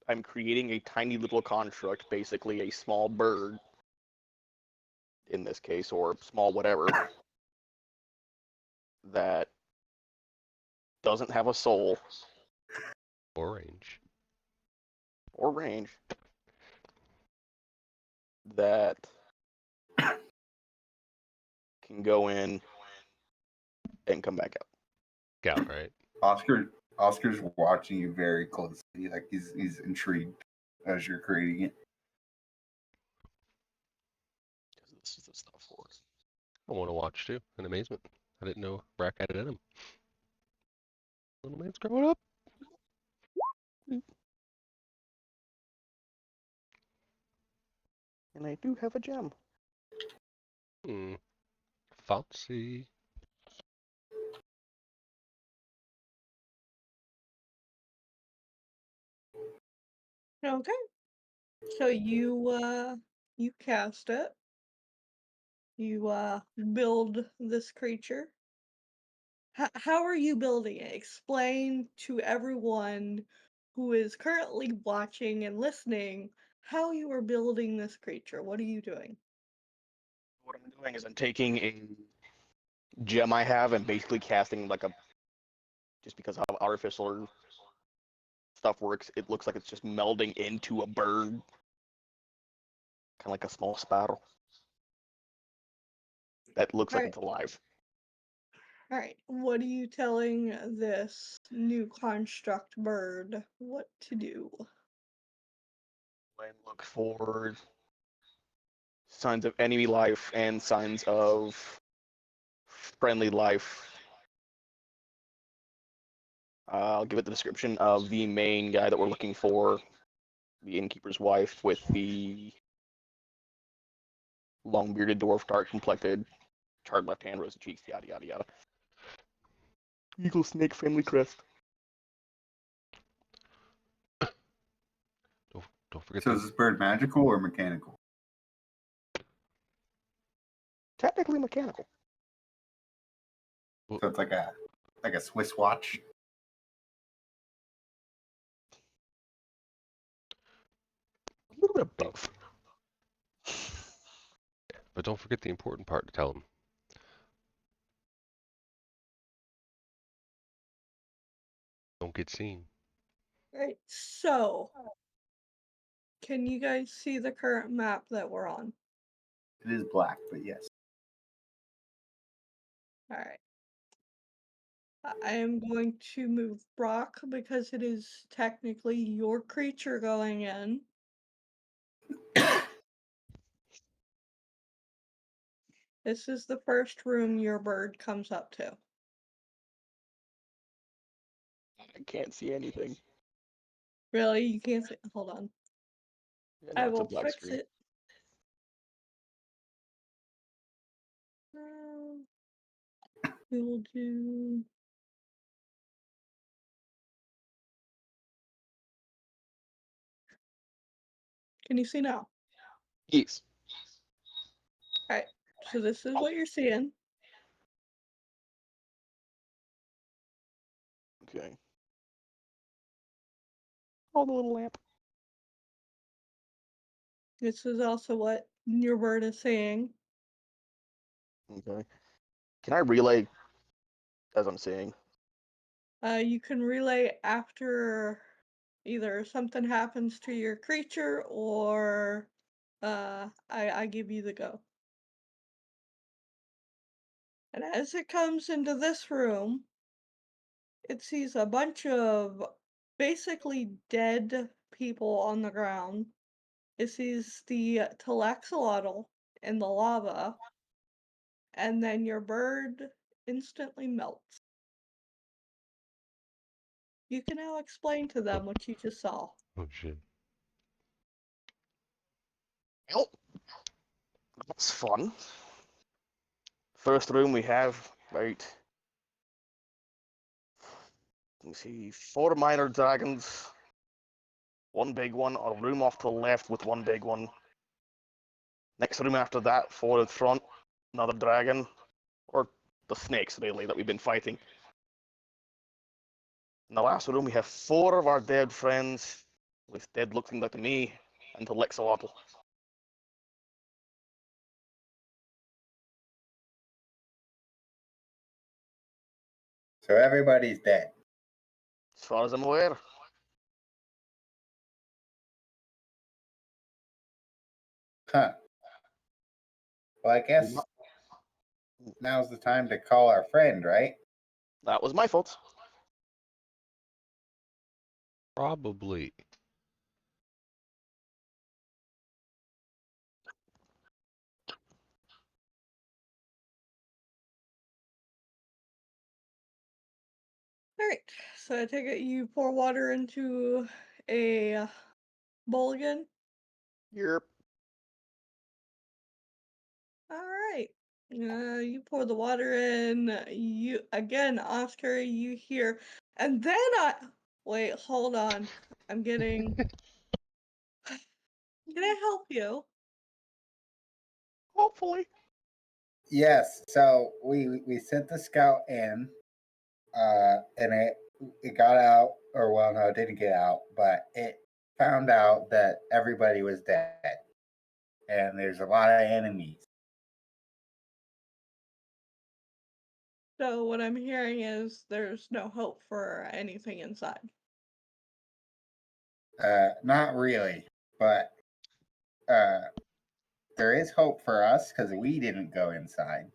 I'm creating a tiny little construct, basically a small bird, in this case, or small whatever, that doesn't have a soul Or range. or range, that can go in and come back out. Scout, right? Oscar's watching you very closely, like he's intrigued as you're creating it. Because this is the stuff for it. I want to watch too, in amazement. I didn't know Brack had it in him. Little man's growing up. And I do have a gem. Hmm. Fancy. Okay. So you cast it. You build this creature. How are you building it? Explain to everyone who is currently watching and listening how you are building this creature. What are you doing? What I'm doing is I'm taking a gem I have and basically casting like a, just because how artificial stuff works, it looks like it's just melding into a bird, kind of like a small sparrow that looks like Alright, it's alive. alright. What are you telling this new construct bird what to do? And look for signs of enemy life and signs of friendly life. I'll give it the description of the main guy that we're looking for, the innkeeper's wife with the long bearded dwarf, dark complected, charred left hand, rosy cheeks, yada yada yada. Eagle snake family crest. Don't forget So the is this bird magical or mechanical? Technically mechanical. So it's like a Swiss watch. A little bit of both. But don't forget the important part to tell them. Don't get seen. Right, so can you guys see the current map that we're on? It is black, but yes. Alright. I am going to move Brock because it is technically your creature going in. This is the first room your bird comes up to. I can't see anything. Really? You can't see? Hold on. Yeah, no, I it's a will black fix screen. it. We will do. Can you see now? Yes. Alright. So this is what you're seeing. Okay. Oh, the little lamp. This is also what your bird is saying. Okay. Can I relay as I'm saying? You can relay after either something happens to your creature or I give you the go. And as it comes into this room, it sees a bunch of basically dead people on the ground. It sees the Talaxolotl in the lava, and then your bird instantly melts. You can now explain to them what you just saw. Oh shit. Well, that's fun. First room we have about, let me see, 4 minor dragons, 1 big one, a room off to the left with 1 big one. Next room after that, 4 in front, another dragon, or the snakes really that we've been fighting. In the last room we have 4 of our dead friends, with dead looking like me and the Lexolotl. So everybody's dead. As far as I'm aware. Huh. Well, I guess now's the time to call our friend, right? That was my fault. Probably. Alright, so I take it you pour water into a bowl again? Yep. Alright. You pour the water in. You again, Oscar, you hear. And then wait, hold on. I'm getting. Can I help you? Hopefully. Yes. So we sent the scout in, and it got out, or well, no, it didn't get out, but it found out that everybody was dead, and there's a lot of enemies. So what I'm hearing is there's no hope for anything inside. Not really, but there is hope for us because we didn't go inside.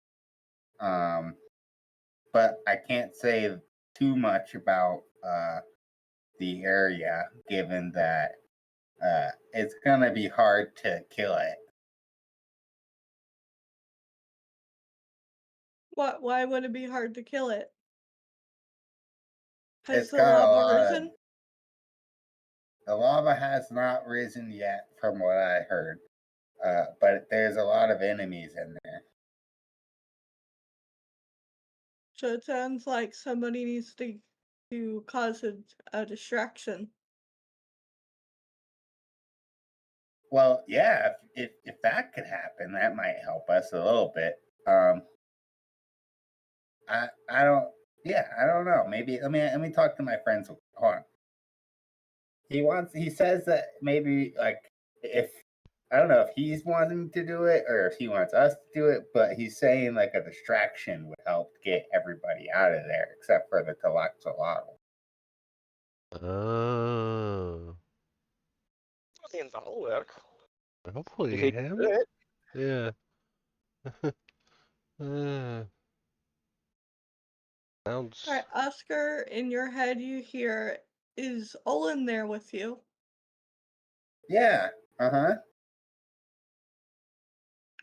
But I can't say too much about the area, given that it's gonna be hard to kill it. Why would it be hard to kill it? Has It's the got a lava lot of. risen? The lava has not risen yet, from what I heard, but there's a lot of enemies in there. So it sounds like somebody needs to cause a distraction. Well, yeah, if that could happen, that might help us a little bit. I don't. Yeah, I don't know. Maybe let me talk to my friends. Hold on. He says that maybe like if I don't know if he's wanting to do it or if he wants us to do it, but he's saying like a distraction would help get everybody out of there except for the Talaxolotl. Oh. I think that'll work. If Hopefully, he can do him. it. Yeah. Uh, sounds. Alright, Oscar, in your head you hear, is Olin there with you? Yeah. Uh-huh.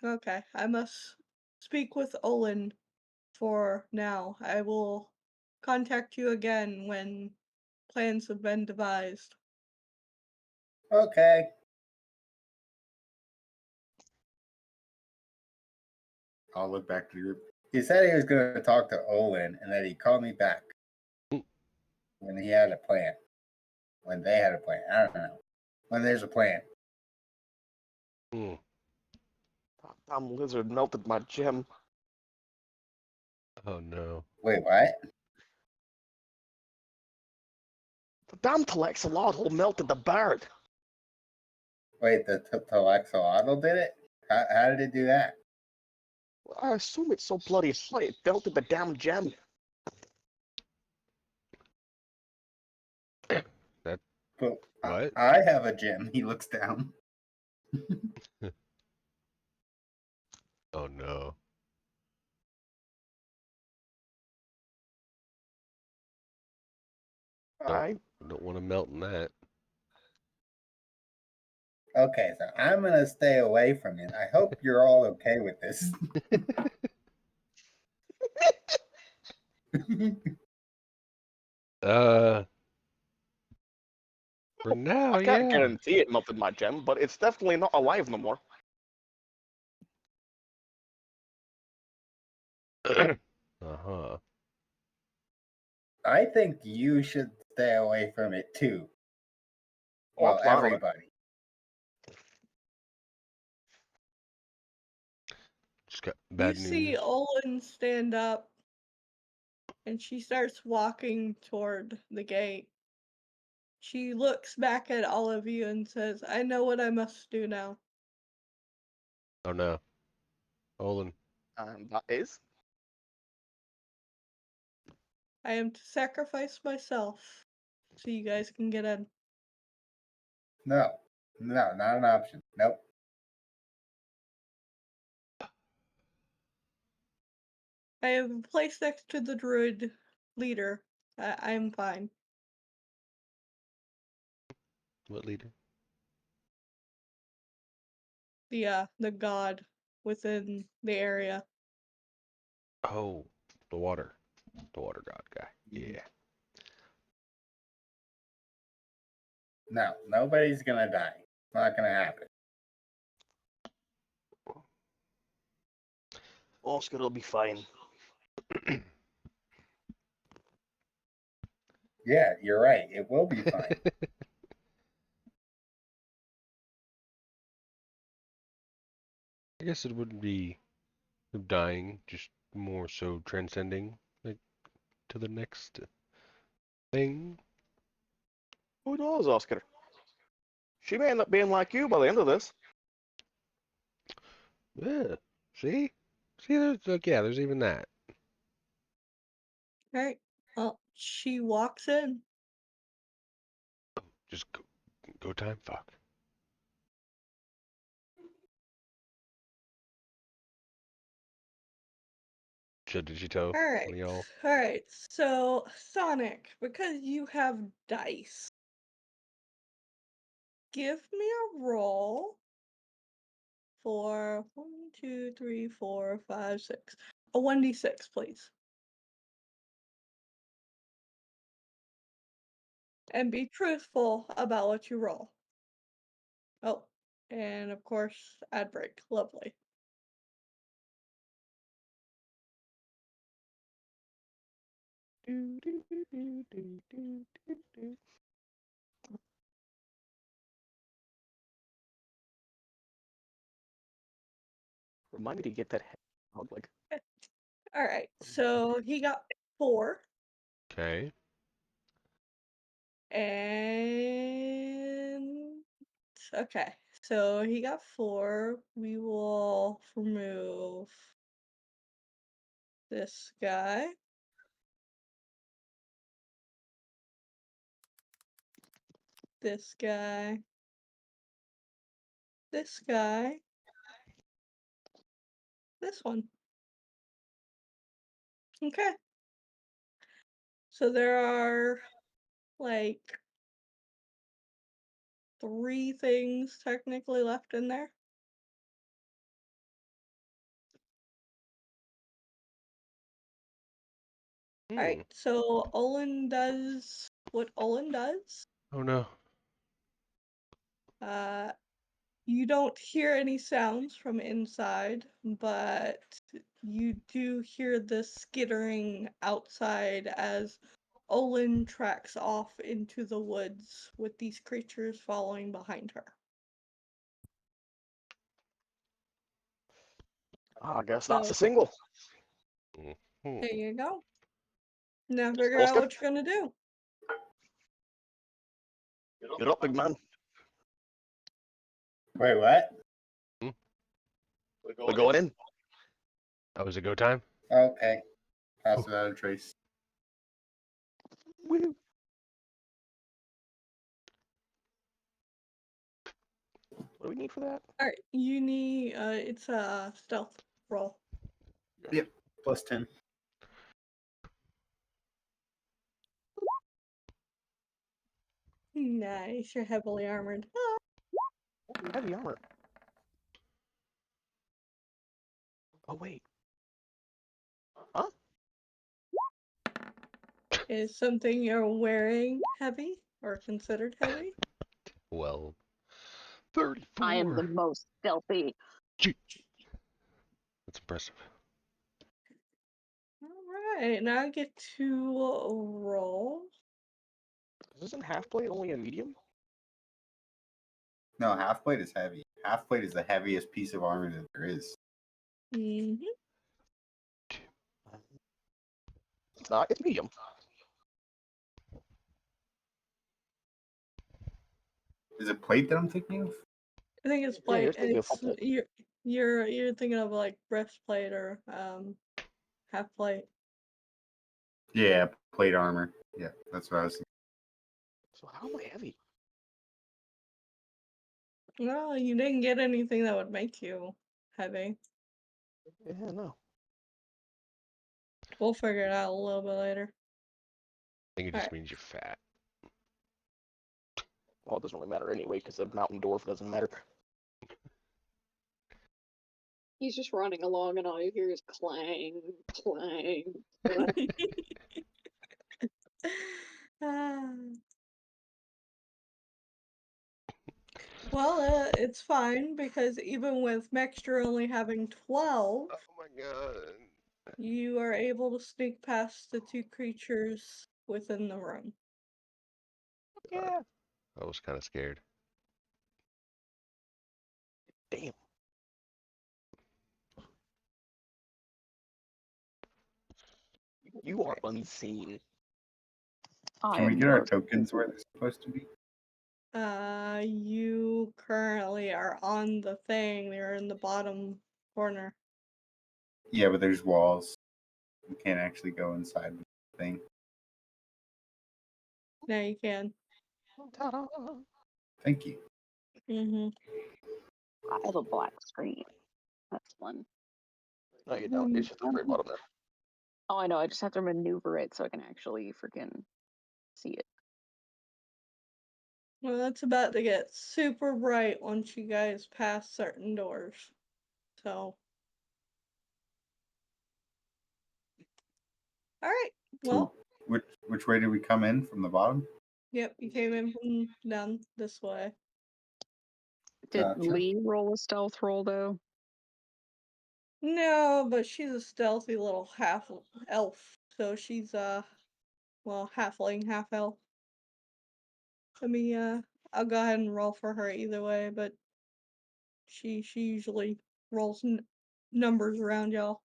Okay, I must speak with Olin for now. I will contact you again when plans have been devised. Okay. I'll look back to the group. He said he was going to talk to Olin and that he'd call me back when he had a plan. When they had a plan. I don't know. When there's a plan. Hmm. That damn lizard melted my gem. Oh no. Wait, what? The damn Telexolotl melted the bird. Wait, the Telexolotl did it? How did it do that? I assume it's so bloody hot it melted the damn gem. That But what? I have a gem. He looks down. Oh no. I Don't want to melt in that. Okay, so I'm going to stay away from it. I hope you're all okay with this. Uh, for now, I can't yeah. guarantee it melted my gem, but it's definitely not alive no more. Uh-huh. I think you should stay away from it too. Oh, I Well, plan on it. everybody. Just got You bad see news. Olin stand up and she starts walking toward the gate. She looks back at all of you and says, I know what I must do now. Oh no. Olin. And that is? I am to sacrifice myself so you guys can get in. No, not an option. Nope. I have a place next to the druid leader. I'm fine. What leader? The god within the area. Oh, the water. The water god guy. Yeah. No, nobody's gonna die. It's not gonna happen. Oscar will be fine. Yeah, you're right. It will be fine. I guess it wouldn't be dying, just more so transcending, like, to the next thing. Who knows, Oscar? She may end up being like you by the end of this. Yeah. See? See, there's like, yeah, there's even that. Right? Well, she walks in. Just go time fuck. Did she tell Alright. one of y'all? Alright. So, Sonic, because you have dice, give me a roll for 1, 2, 3, 4, 5, 6. A 1d6, please. And be truthful about what you roll. Oh, and of course, ad break. Lovely. Remind me to get that hog leg. Alright, so he got 4. Okay. And okay, so he got 4. We will remove this guy. This guy. This guy. this one. Okay. So there are like 3 things technically left in there. Alright, Hmm. so Olin does what Olin does. Oh no. You don't hear any sounds from inside, but you do hear the skittering outside as Olin tracks off into the woods with these creatures following behind her. I guess that's So a single. Mhm. there you go. Now figure out Oscar, what you're gonna do. you're up, big man. Wait, what? We're going in. Oh, is it go time? Okay. Pass without a trace. Woo. What do we need for that? Alright, you need it's a stealth roll. Yep. Plus 10. Nice, you're heavily armored. Ah, Heavy armor. Oh wait. Huh? is something you're wearing heavy or considered heavy? Well, I am the 34. most stealthy. Gee. That's impressive. Alright, now I get to roll. Isn't half plate only a medium? No, half plate is heavy. Half plate is the heaviest piece of armor that there is. Mm-hmm. It's not. It's medium. Is it plate that I'm thinking of? I think it's Yeah, plate. you're thinking of It's full plate. you're thinking of like breastplate or half plate. Yeah, plate armor. Yeah, that's what I was thinking. So how am I heavy? Well, you didn't get anything that would make you heavy. Yeah, no. We'll figure it out a little bit later. I think it just Alright. means you're fat. Well, it doesn't really matter anyway because the mountain dwarf doesn't matter. He's just running along, and all you hear is clang, clang, clang. Ah. Well, it's fine because even with Mexture only having 12, Oh my god. you are able to sneak past the 2 creatures within the room. Yeah. I was kind of scared. Damn. You are unseen. I Can we am get our most. tokens where they're supposed to be? You currently are on the thing. You're in the bottom corner. Yeah, but there's walls. We can't actually go inside the thing. Now you can. Ta-da. Thank you. Mm-hmm. I have a black screen. That's one. No, you don't. It's just the very bottom there. Oh, I know. I just have to maneuver it so I can actually freaking see it. Well, that's about to get super bright once you guys pass certain doors. So. Alright. Well, So which way did we come in from the bottom? yep, you came in from down this way. Did Gotcha. Lee roll a stealth roll though? No, but she's a stealthy little half elf. So she's well, halfling, half elf. I'll go ahead and roll for her either way, but she usually rolls numbers around y'all.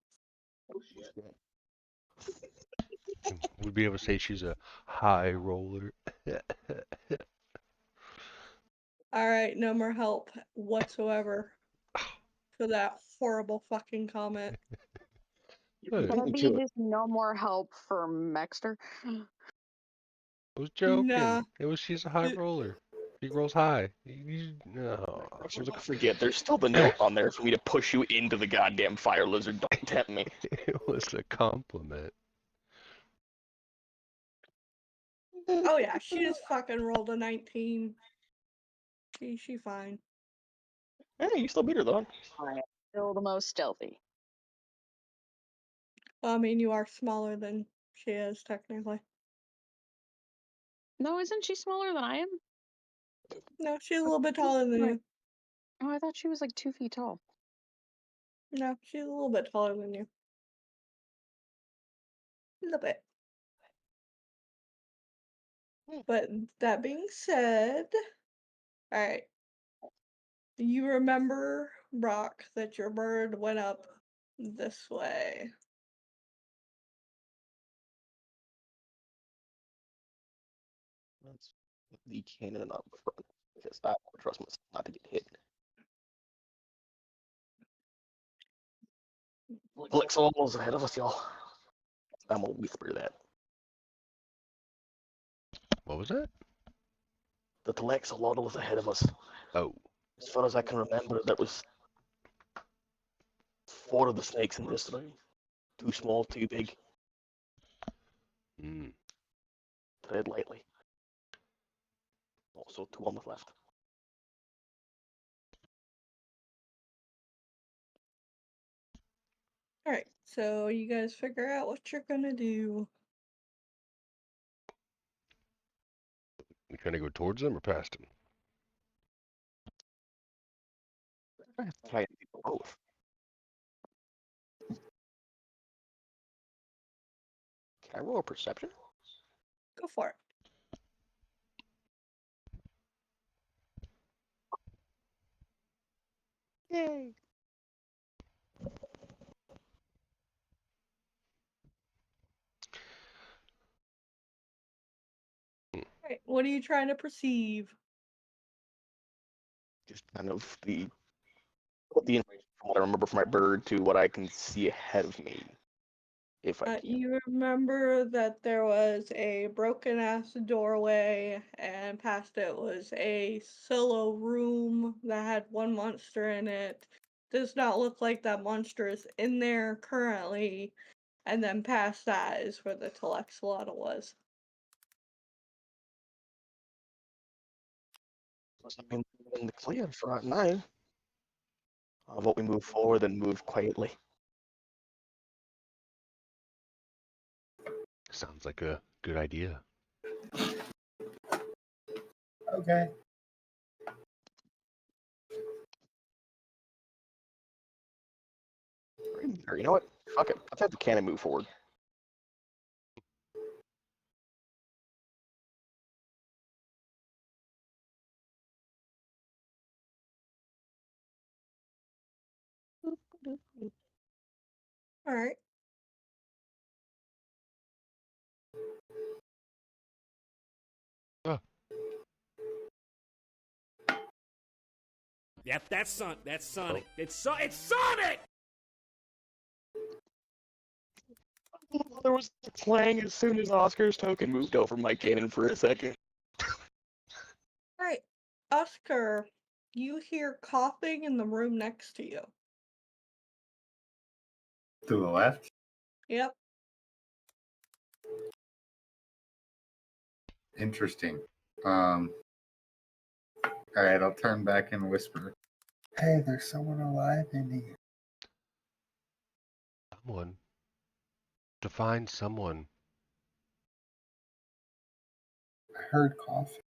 We'd be able to say she's a high roller. Alright, no more help whatsoever for that horrible fucking comment. Hey, Can I it be just no more help for Mexter? was joking. Nah, It was she's a high roller. He rolls high. No. Actually, look, forget. There's still the note on there for me to push you into the goddamn fire lizard. Don't tempt me. It was a compliment. Oh yeah, she just fucking rolled a 19. She fine. Hey, you still beat her though. I am still the most stealthy. Well, I mean, you are smaller than she is technically. No, isn't she smaller than I am? No, she's a little bit taller than you. Oh, I thought she was like 2 feet tall. No, she's a little bit taller than you. A little bit. But that being said, alright. You remember, Brock, that your bird went up this way. Let's put the cannon up front because I don't trust myself not to get hit. Alexol's ahead of us, y'all. I'm gonna whisper that. What was that? The Telexolotl is ahead of us. Oh. As far as I can remember, there was 4 of the snakes in this room. 2 small, 2 big. Mm. Tread lightly. Also 2 on the left. Alright, so you guys figure out what you're gonna do. You trying to go towards them or past them? I have to try and do both. Can I roll a perception? Go for it. Yay! Alright, what are you trying to perceive? Just kind of the information from what I remember from my bird to what I can see ahead of me. If I can. You remember that there was a broken ass doorway, and past it was a solo room that had one monster in it. Does not look like that monster is in there currently. And then past that is where the Telexolotl was. I mean, in the clear for right now. How about we move forward and move quietly? Sounds like a good idea. Okay. Or you know what? Fuck it. Let's have the cannon move forward. Alright. Oh. Yep, that's Sonic. It's Sonic! There was a clang as soon as Oscar's token moved over my cannon for a second. Alright. Oscar, you hear coughing in the room next to you. To the left. Yep. Interesting. All right, I'll turn back and whisper. Hey, there's someone alive in here. Someone. Define someone. I heard coughing.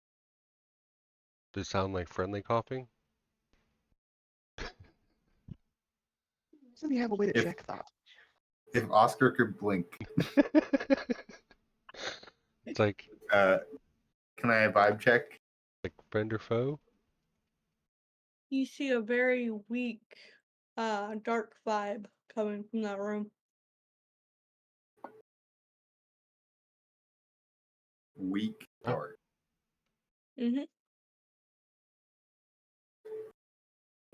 Does it sound like friendly coughing? Doesn't he have a way to If- check that? If Oscar could blink, It's like can I vibe check? friend or foe? You see a very weak, dark vibe coming from that room. Weak dark. Mm-hmm.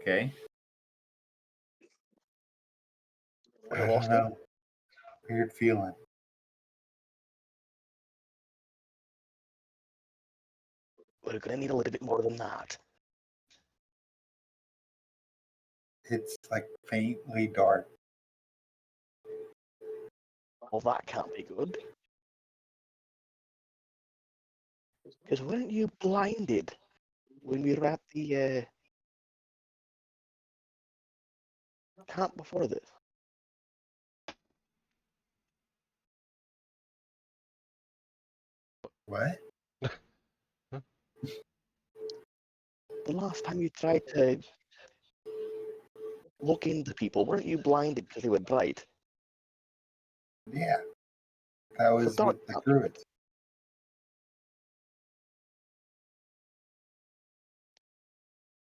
Okay. I I don't lost it. know. Weird feeling. We're gonna need a little bit more than that. It's like faintly dark. Well, that can't be good. Because weren't you blinded when we were at the camp before this? What? The last time you tried to look into people, weren't you blinded because they were bright? Yeah, that So was dark with the can't be good. druids.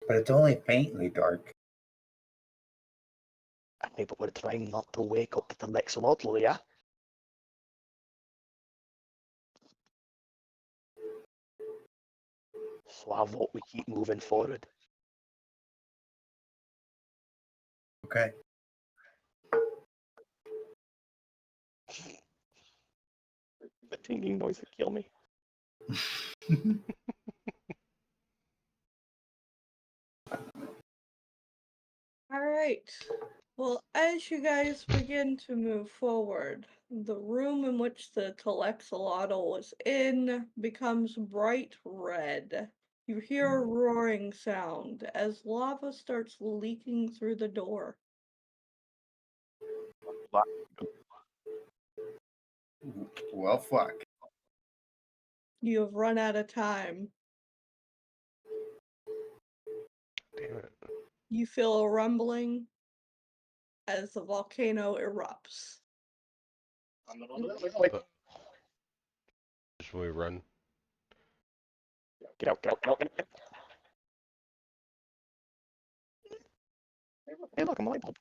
But it's only faintly dark. Aye, but we're trying not to wake up the Lexolotl, yeah? So I vote we keep moving forward. Okay. The tingling noise would kill me. Alright. Well, as you guys begin to move forward, the room in which the Telexolotl was in becomes bright red. You hear a roaring sound as lava starts leaking through the door. Well, fuck. You have run out of time. Damn it. You feel a rumbling as the volcano erupts. Just when we run. Get out, get out, get out, get out. Hey, look, I'm a light bulb.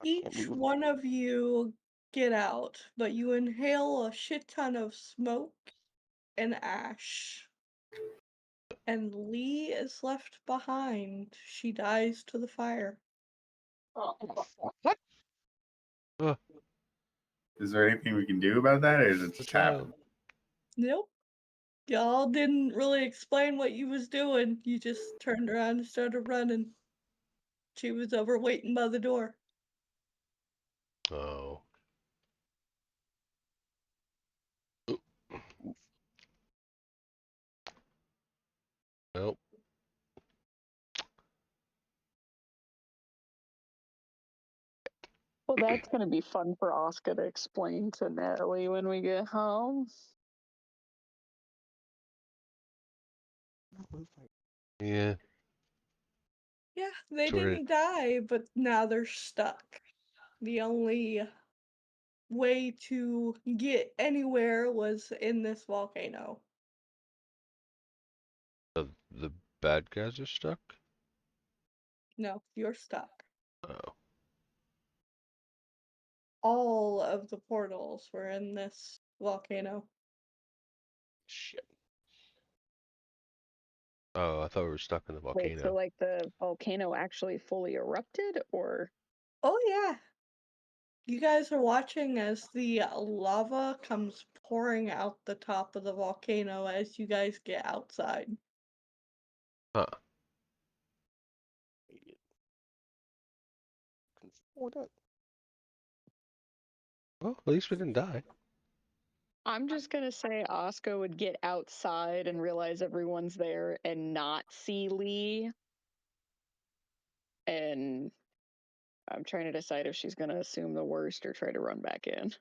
Each move. one of you get out, but you inhale a shit ton of smoke and ash. And Lee is left behind. She dies to the fire. What? Is there anything we can do about that, or is it The just child. happen? Nope. Y'all didn't really explain what you was doing. You just turned around and started running. She was over waiting by the door. Oh. Nope. Well, that's going to be fun for Oscar to explain to Natalie when we get home. Yeah. Yeah, they Sorta. didn't die, but now they're stuck. The only way to get anywhere was in this volcano. The bad guys are stuck? No, you're stuck. Oh. All of the portals were in this volcano. Shit. Oh, I thought we were stuck in the Wait, so volcano. like the volcano actually fully erupted, or? Oh yeah. You guys are watching as the lava comes pouring out the top of the volcano as you guys get outside. Huh. Idiot. What that? Well, at least we didn't die. I'm just gonna say Oscar would get outside and realize everyone's there and not see Lee. And I'm trying to decide if she's gonna assume the worst or try to run back in.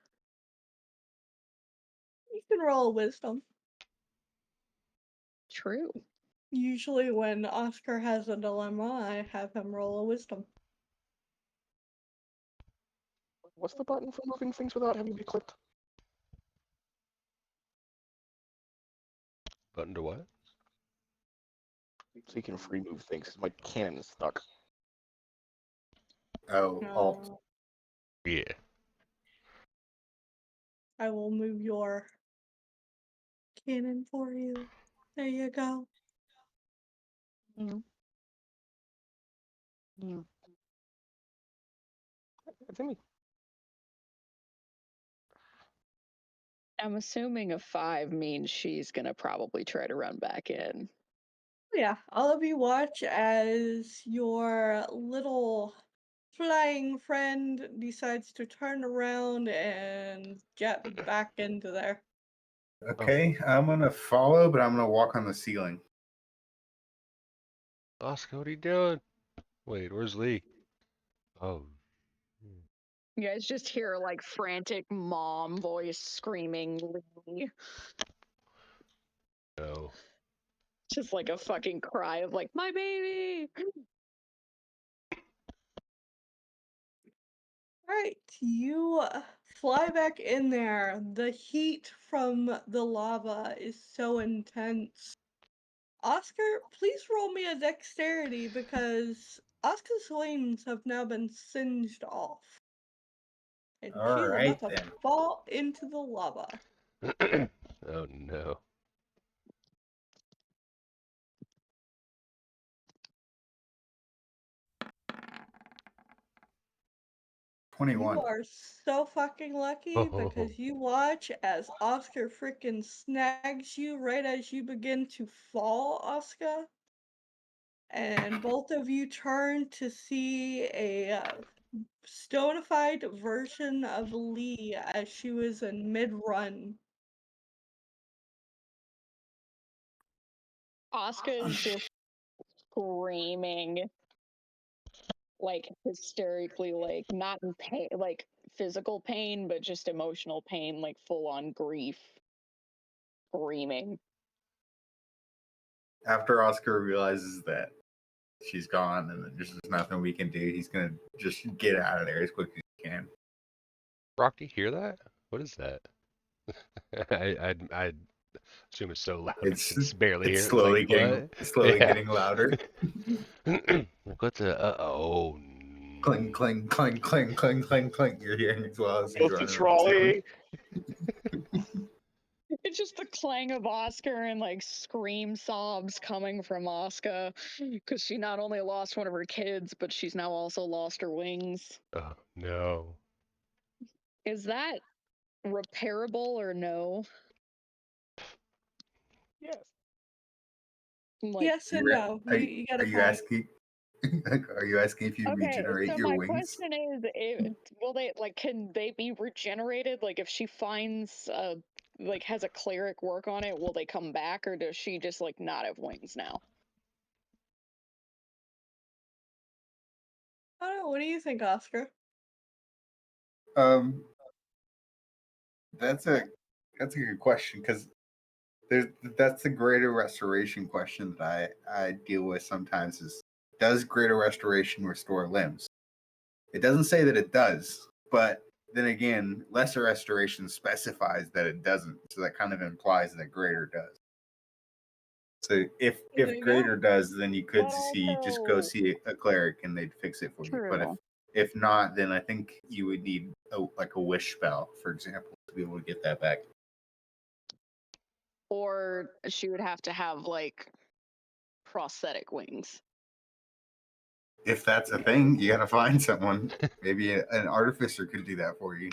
You can roll wisdom. True. Usually when Oscar has a dilemma, I have him roll a wisdom. What's the button for moving things without having to be clicked? Button to what? So you can free move things. My cannon is stuck. Oh, alt. Yeah. I will move your cannon for you. There you go. Mm. Mm. It's in me. I'm assuming a 5 means she's gonna probably try to run back in. Yeah, all of you watch as your little flying friend decides to turn around and get back into there. Okay, I'm gonna follow, but I'm gonna walk on the ceiling. Oscar, what are you doing? Wait, where's Lee? Oh. You guys just hear like frantic mom voice screaming, "Lee." No. Just like a fucking cry of like, my baby. Alright, you fly back in there. The heat from the lava is so intense. Oscar, please roll me a dexterity because Oscar's wings have now been singed off. And All she's right about to then. fall into the lava. Oh no. 21. You are so fucking lucky Oh. because you watch as Oscar freaking snags you right as you begin to fall, Oscar. And both of you turn to see a stonified version of Lee as she was in mid-run. Oscar's just screaming, like hysterically, like not in pain, like physical pain, but just emotional pain, like full on grief, screaming. After Oscar realizes that she's gone and that there's just nothing we can do, he's gonna just get out of there as quick as he can. Brock, do you hear that? What is that? I'd assume it's so loud I It's can barely it's hear it. Like what? slowly Yeah. getting louder. What the? Oh. Cling, cling, cling, cling, cling, cling, cling. You're hearing as well as he's Guilty running up the ceiling. trolley. It's just the clang of Oscar and like scream sobs coming from Oscar because she not only lost one of her kids, but she's now also lost her wings. Oh no. Is that repairable or no? Yes. Like, Yes and no. You Are gotta you find. asking? Are you asking if you okay, regenerate so your my wings? question is, will they like can they be regenerated? Like, if she finds like has a cleric work on it, will they come back, or does she just like not have wings now? I don't know. What do you think, Oscar? Um, that's a good question because that's the greater restoration question that I deal with sometimes is, does greater restoration restore limbs? It doesn't say that it does, but then again, lesser restoration specifies that it doesn't, so that kind of implies that greater does. So if There you greater go. does, then you could But just go also, see a cleric and they'd fix it for you. But true. if not, then I think you would need a wish spell, for example, to be able to get that back. Or she would have to have like prosthetic wings. If that's a thing, you got to find someone. Maybe an artificer could do that for you.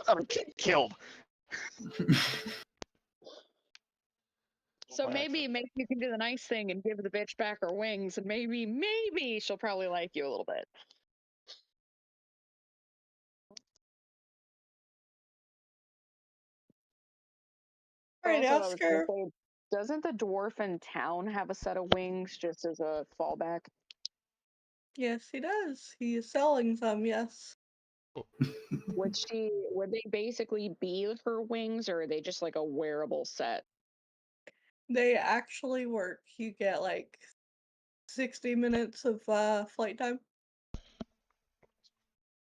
I'm getting killed. So maybe you can do the nice thing and give the bitch back her wings, and maybe she'll probably like you a little bit. But Alright, also, I was gonna Oscar. say, doesn't the dwarf in town have a set of wings just as a fallback? Yes, he does. He is selling some, yes. Would they basically be her wings, or are they just like a wearable set? They actually work. You get like 60 minutes of flight time.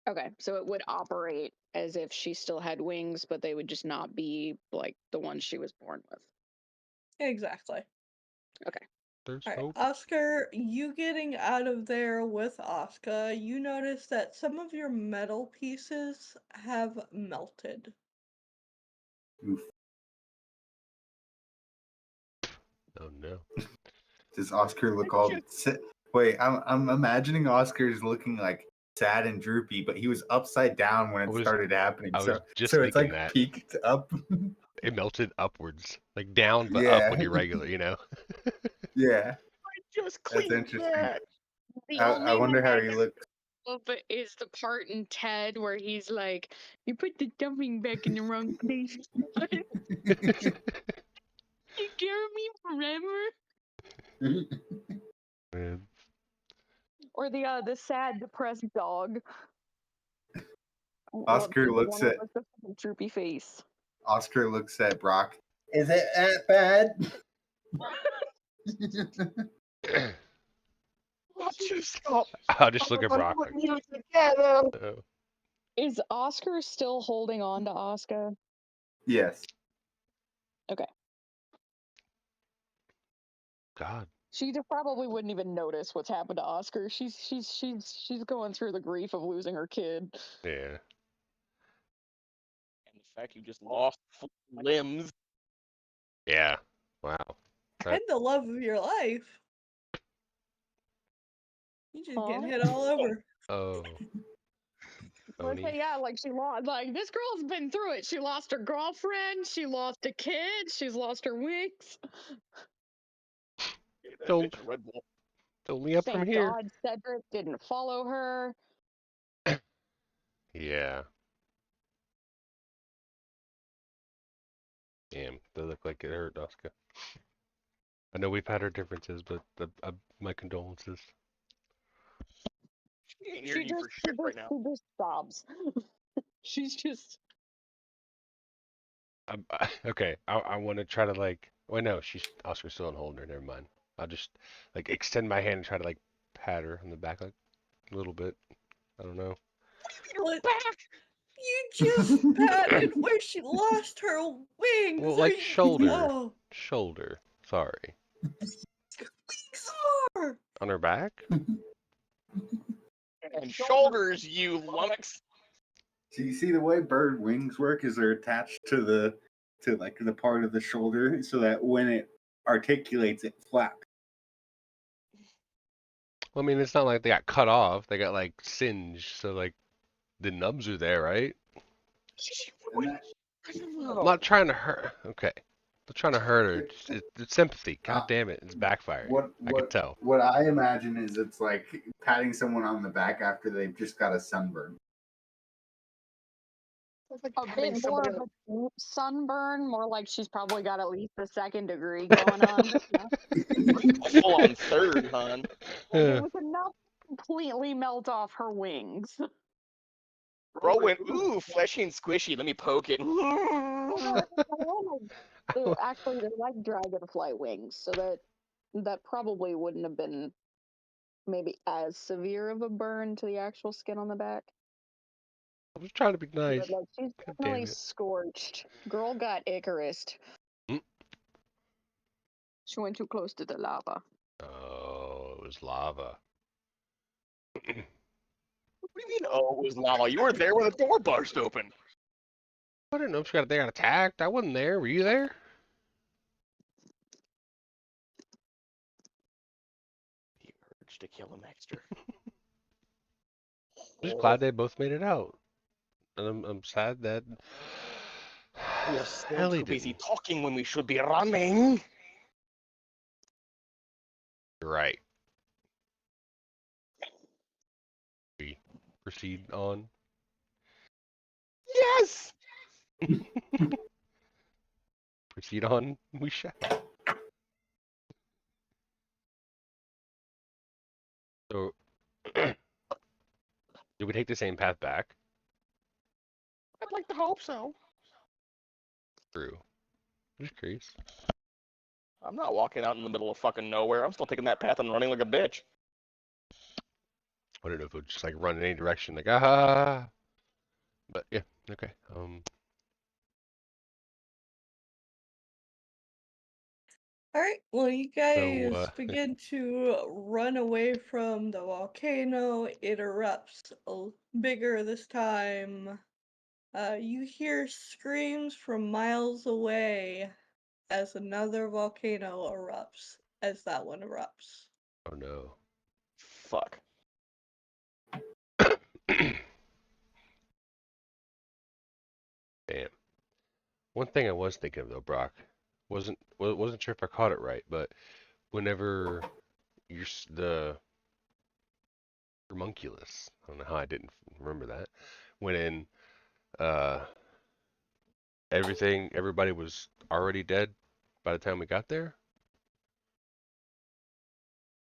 Okay, so it would operate as if she still had wings, but they would just not be like the ones she was born with. Exactly. Okay. There's Alright, hope. Oscar, you getting out of there with Oscar, you notice that some of your metal pieces have melted. Oof. Oh no. Does Oscar look all? Wait, I'm imagining Oscar's looking like sad and droopy, but he was upside down when it started happening. I was just so it's thinking like that. peaked up. It melted upwards, like down but up Yeah. when you're regular, you know? Yeah, I just that's cleaned interesting. that. The I only wonder one how I he looked. love is the part in Ted where he's like, "You put the dumping back in the wrong place." You carry me forever. Man. Or the sad, depressed dog. Oscar looks at with the droopy face. Oscar looks at Brock. Is it that bad? I'll just look at Brock. Oh, Is Oscar still holding on to Oscar? Yes. Okay. God. She probably wouldn't even notice what's happened to Oscar. She's going through the grief of losing her kid. Yeah. And the fact you just lost limbs. Yeah. Wow. And the love of your life. You just getting hit all over. Oh. Let's say, yeah, like she lost. Like this girl's been through it. She lost her girlfriend. She lost a kid. She's lost her wings. Don't me up from Thank here. God Cedric didn't follow her. Yeah. Damn, they look like it hurt Oscar. I know we've had our differences, but my condolences. She ain't near you for shit right now. She just sobs. She's just. Okay, I want to try to like. Well, no, Oscar's still on holding her. Never mind. I'll just like extend my hand and try to like pat her on the back like a little bit. I don't know. What? You just patted where she lost her wings. Well, like shoulder. Oh. Shoulder. Sorry. Wings are. On her back? And shoulders, you lummox. So you see the way bird wings work is they're attached to the part of the shoulder so that when it articulates it flaps. Well, I mean, it's not like they got cut off. They got like singed, so like the nubs are there, right? I'm not trying to hurt. Okay. I'm trying to hurt her. It's sympathy. God damn it. It's backfiring. I could tell. What I imagine is it's like patting someone on the back after they've just got a sunburn. A bit more of a deep sunburn, more like she's probably got at least a second degree going on. Full on third, hon. It was enough to completely melt off her wings. Bro went, ooh, fleshy and squishy. Let me poke it. Actually, they're like dragonfly wings, so that probably wouldn't have been maybe as severe of a burn to the actual skin on the back. I was trying to be nice. But like, she's definitely scorched. Girl got Icarus. She went too close to the lava. Oh, it was lava. What do you mean, oh, it was lava? You were there when the door burst open. I didn't know if they got attacked. I wasn't there. Were you there? The urge to kill him extra. I'm just glad they both made it out. And I'm sad that We are still Ellie too busy didn't. talking when we should be running. You're right. We proceed on. Yes! Proceed on. We shall. So, do we take the same path back? I'd like to hope so. True. Just curious. I'm not walking out in the middle of fucking nowhere. I'm still taking that path and running like a bitch. I don't know if it would just like run in any direction, like ah. But yeah, okay. Alright, well, you guys begin to run away from the volcano. It erupts bigger this time. You hear screams from miles away as another volcano erupts, as that one erupts. Oh no. Fuck. Damn. One thing I was thinking of though, Brock, wasn't sure if I caught it right, but whenever the homunculus, I don't know how I didn't remember that, went in, uh, everybody was already dead by the time we got there.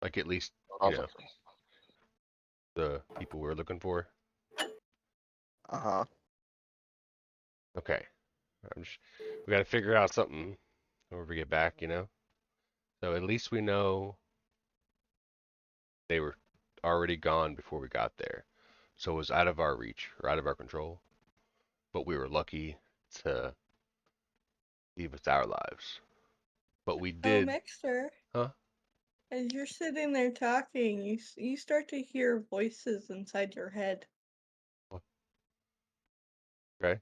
Like at least, you know, the people we were looking for. Uh-huh. Okay. We got to figure out something when we get back, you know? So at least we know they were already gone before we got there. So it was out of our reach or out of our control. But we were lucky to leave with our lives. But we Oh, did, Mixer, huh? as you're sitting there talking, you start to hear voices inside your head. Okay.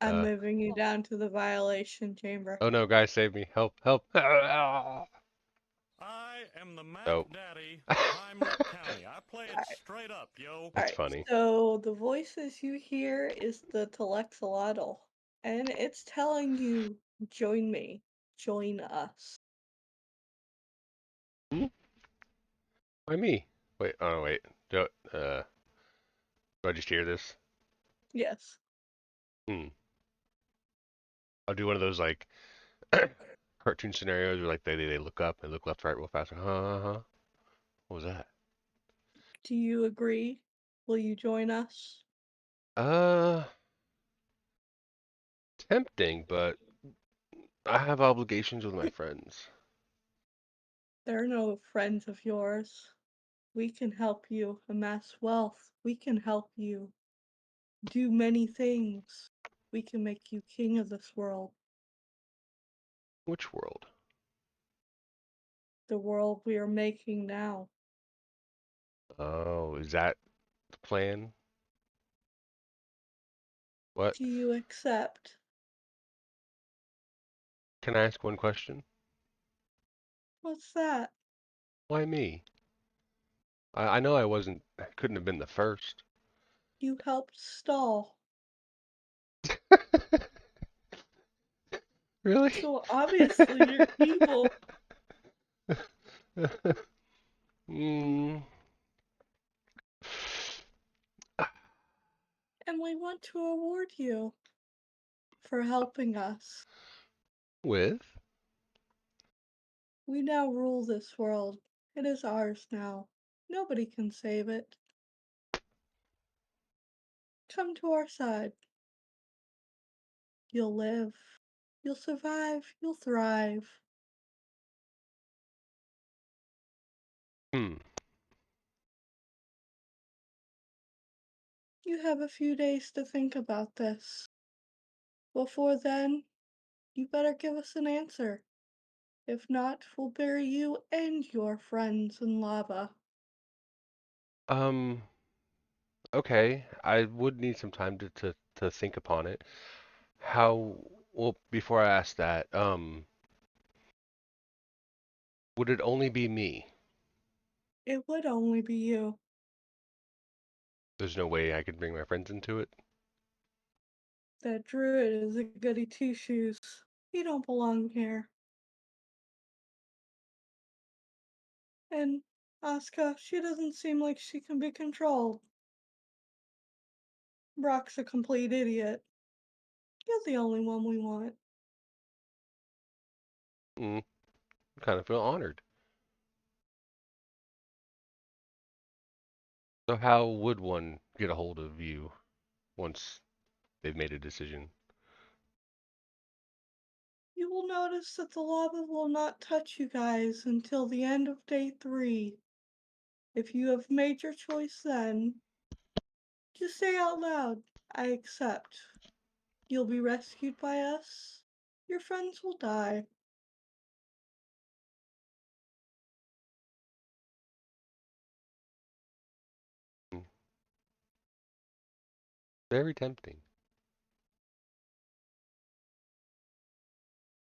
I'm moving you down to the violation chamber. Oh no, guys, save me. Help, help. I am the Mac Oh. Daddy of Heimlich County. I play it straight up, yo. That's Alright, funny. so the voices you hear is the Telexolotl, and it's telling you, join me, join us. Hmm? Why me? Wait, oh wait. Do I just hear this? Yes. Hmm. I'll do one of those like cartoon scenarios where like they look up and look left, right real fast. Huh? What was that? Do you agree? Will you join us? Uh, Tempting, but I have obligations with my friends. They're no friends of yours. We can help you amass wealth. We can help you do many things. We can make you king of this world. Which world? The world we are making now. Oh, is that the plan? What? Do you accept? Can I ask one question? What's that? Why me? I know I couldn't have been the first. You helped stall. Really? So obviously you're evil, mm, and we want to award you for helping us. with? We now rule this world. It is ours now. Nobody can save it. Come to our side. You'll live. You'll survive. You'll thrive. Hmm. You have a few days to think about this. Before then, you better give us an answer. If not, we'll bury you and your friends in lava. Um, okay. I would need some time to think upon it. How, well, before I ask that, would it only be me? It would only be you. There's no way I could bring my friends into it? That druid is a goody two shoes. He don't belong here. And Asuka, she doesn't seem like she can be controlled. Brock's a complete idiot. You're the only one we want. Mm, kind of feel honored. So how would one get a hold of you once they've made a decision? You will notice that the lava will not touch you guys until the end of day 3. If you have made your choice then, just say out loud, I accept. You'll be rescued by us. Your friends will die. Mm, very tempting.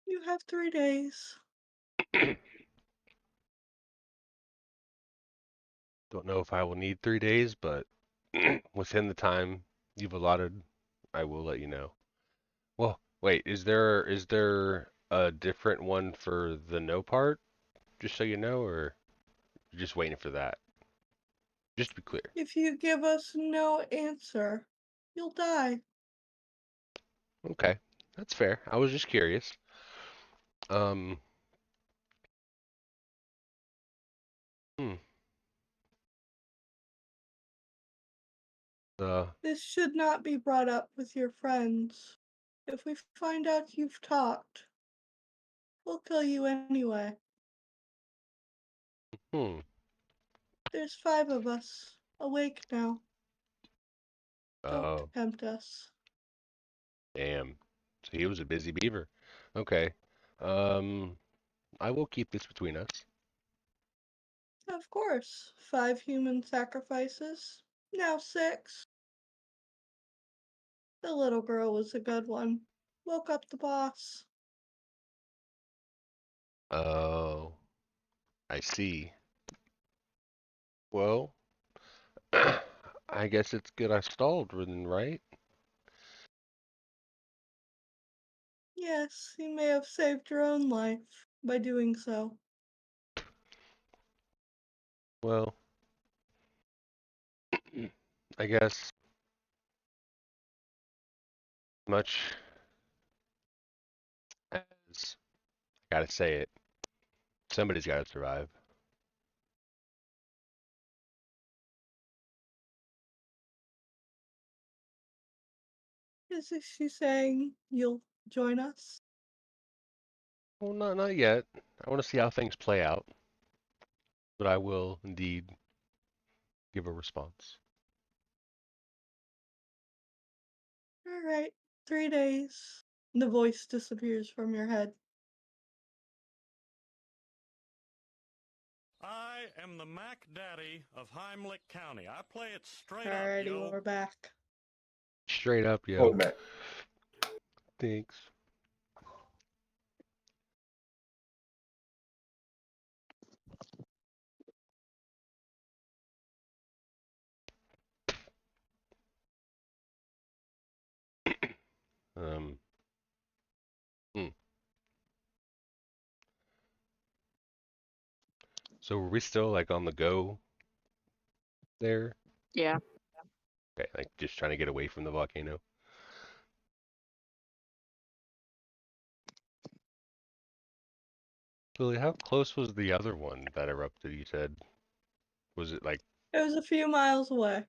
You have 3 days. Don't know if I will need 3 days, but within the time you've allotted, I will let you know. Well, wait, is there a different one for the no part? Just so you know, or you're just waiting for that? Just to be clear. If you give us no answer, you'll die. Okay, that's fair. I was just curious. Um, hmm. Uh, This should not be brought up with your friends. If we find out you've talked, we'll kill you anyway. hmm. There's 5 of us, awake now. Don't Oh, tempt us. damn. So he was a busy beaver. Okay. Um, I will keep this between us. Of course, 5 human sacrifices. Now 6. The little girl was a good one. Woke up the boss. Oh, I see. Well, I guess it's good I stalled then, right? Yes, you may have saved your own life by doing so. Well, I guess much as I gotta say it, somebody's gotta survive. Is she saying you'll join us? Well, not yet. I want to see how things play out, but I will indeed give a response. Alright, 3 days. The voice disappears from your head. I am the Mac Daddy of Heimlich County. I play it straight up, Alrighty, yo. we're back. Straight up, yo. Hold back. Thanks. Um. hmm. So were we still like on the go there? Yeah. Okay, like just trying to get away from the volcano. Lily, how close was the other one that erupted? You said was it like It was a few miles away.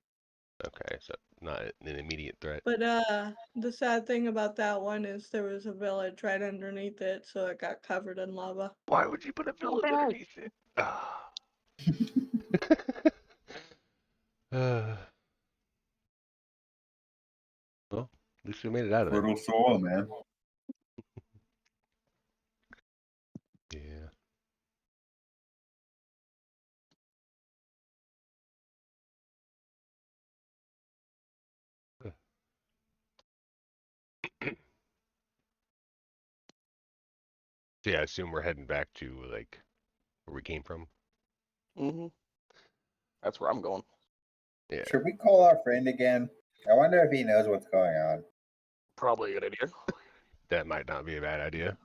okay, so not an immediate threat. But the sad thing about that one is there was a village right underneath it, so it got covered in lava. Why would you put a Oh, village bad. underneath it? Ah. Well, at least we made it out of there. Fertile soil, man. Yeah. So yeah, I assume we're heading back to like where we came from. Mm-hmm. That's where I'm going. Yeah. Should we call our friend again? I wonder if he knows what's going on. Probably a good idea. That might not be a bad idea.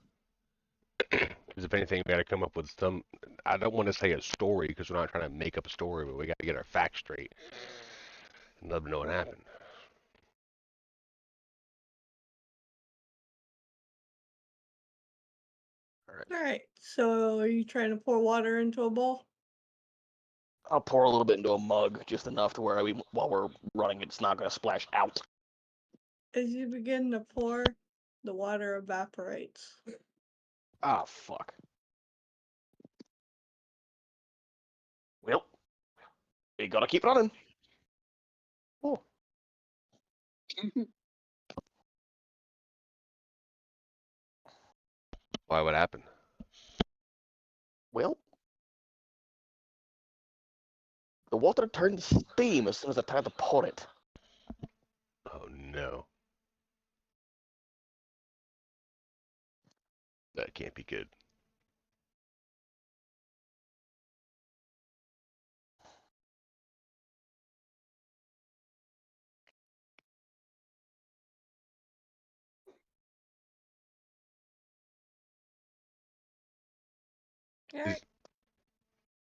Because if anything, we got to come up with some. I don't want to say a story because we're not trying to make up a story, but we got to get our facts straight and let them know what happened. All right. Alright, so are you trying to pour water into a bowl? I'll pour a little bit into a mug, just enough to where while we're running, it's not going to splash out. As you begin to pour, the water evaporates. Ah, fuck. Well, we gotta keep running. Oh, Why? What happened? well, the water turned steam as soon as I tried to pour it. Oh no, that can't be good. Alright.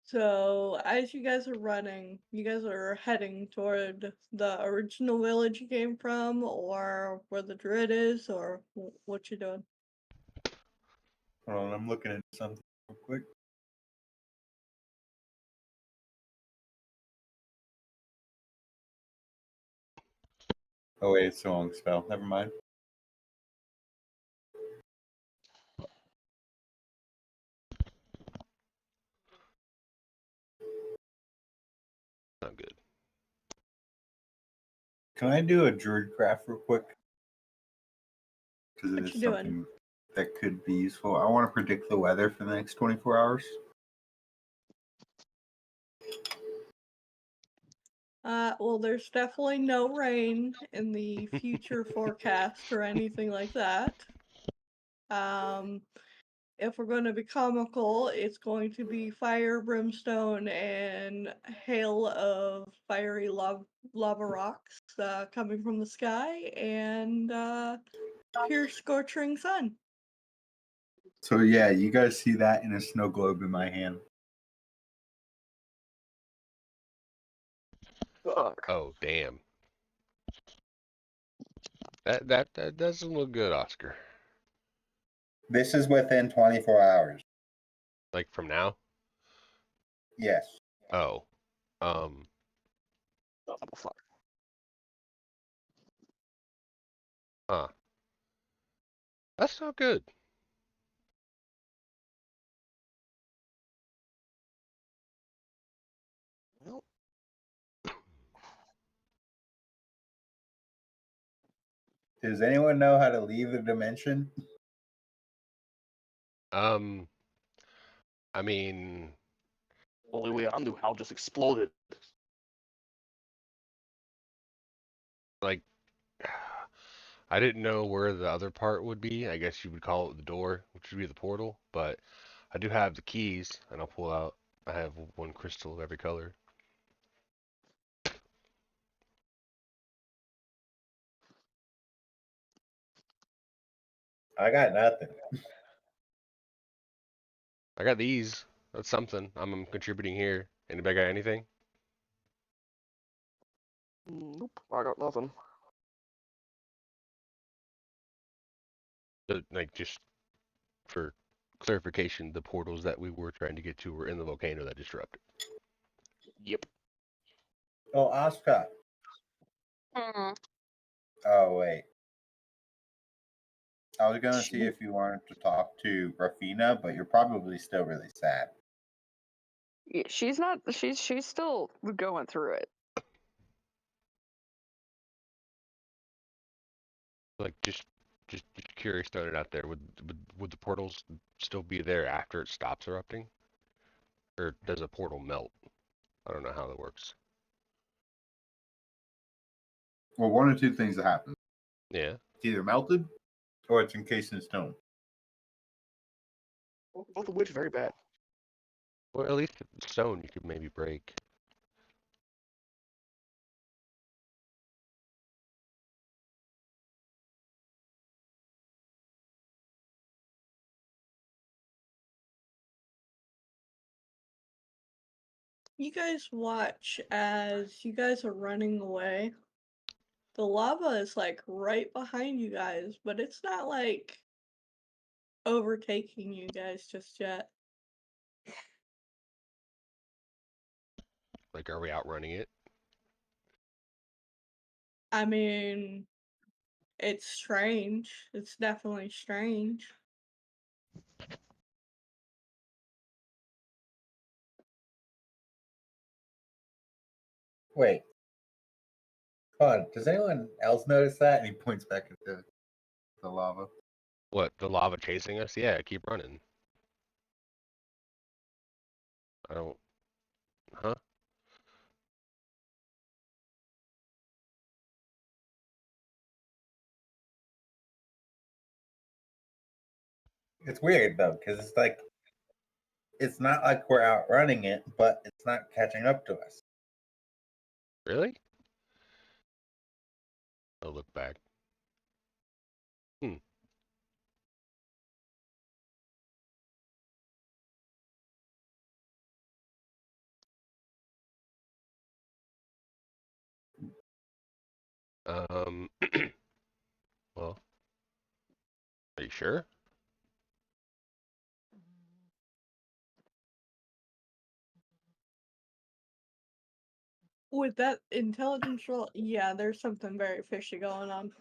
So, as you guys are running, you guys are heading toward the original village you came from, or where the druid is, or what you doing? Hold on, I'm looking at something real quick. Oh wait, it's a long spell. Never mind. Not good. Can I do a druid craft real quick? Because it What is you doing? something that could be useful. I want to predict the weather for the next 24 hours. Well, there's definitely no rain in the future forecast or anything like that. If we're going to be comical, it's going to be fire, brimstone, and hail of fiery lava rocks coming from the sky, and pure scorching sun. So yeah, you guys see that in a snow globe in my hand. Fuck. Oh, damn. That doesn't look good, Oscar. This is within 24 hours. Like from now? Yes. Oh. Oh, fuck. Huh. That's not good. Well, Does anyone know how to leave the dimension? I mean, only way I knew how just exploded. like, I didn't know where the other part would be. I guess you would call it the door, which would be the portal, but I do have the keys, and I'll pull out. I have one crystal of every color. I got nothing. I got these. That's something. I'm contributing here. Anybody got anything? Nope, I got nothing. Like, just for clarification, the portals that we were trying to get to were in the volcano that disrupted. Yep. Oh, Oscar. Mm. Oh, wait. I was going to see Shoot. if you wanted to talk to Rafina, but you're probably still really sad. Yeah, she's not. She's still going through it. Like, just curious, throwing it out there. Would the portals still be there after it stops erupting, or does a portal melt? I don't know how that works. Well, one or two things that happen. Yeah. It's either melted or it's encased in stone. Both of which very bad. Well, at least the stone you could maybe break. You guys watch as you guys are running away. The lava is like right behind you guys, but it's not like overtaking you guys just yet. Like, are we outrunning it? I mean, it's strange. It's definitely strange. Wait. Hold on. Does anyone else notice that? And he points back at the lava. What, the lava chasing us? Yeah, keep running. I don't. Huh? It's weird, though, because it's like, it's not like we're outrunning it, but it's not catching up to us. Really? I'll look back. Hmm. Well, are you sure? With that intelligence roll, yeah, there's something very fishy going on.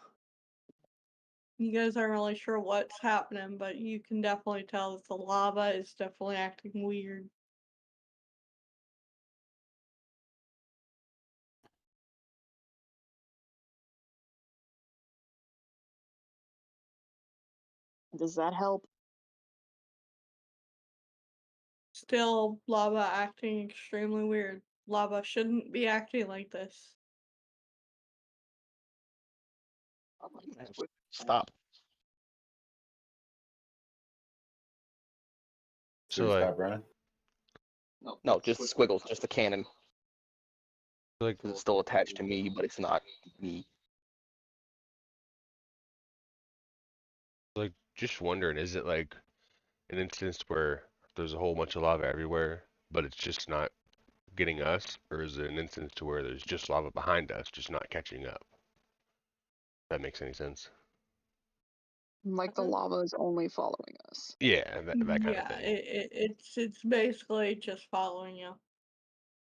You guys aren't really sure what's happening, but you can definitely tell that the lava is definitely acting weird. Does that help? Still, lava acting extremely weird. Lava shouldn't be acting like this. Stop. So So, like, stop running. No, just squiggles, just the cannon. like, Because it's still attached to me, but it's not me. just wondering, is it like an instance where there's a whole bunch of lava everywhere, but it's just not getting us, or is it an instance to where there's just lava behind us, just not catching up? If that makes any sense. Like the lava is only following us. Yeah, that kind of Yeah, thing. it's basically just following you.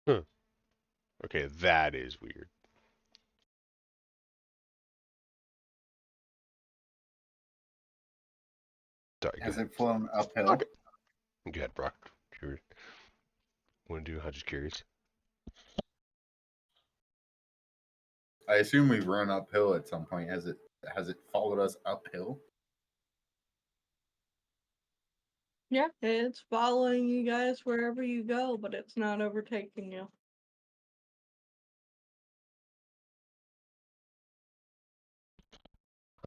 Huh. Okay, that is weird. Sorry, go Has ahead. it flown uphill? Okay. Go ahead, Brock. You want to do? I'm just curious. I assume we've run uphill at some point. Has it followed us uphill? Yeah, it's following you guys wherever you go, but it's not overtaking you.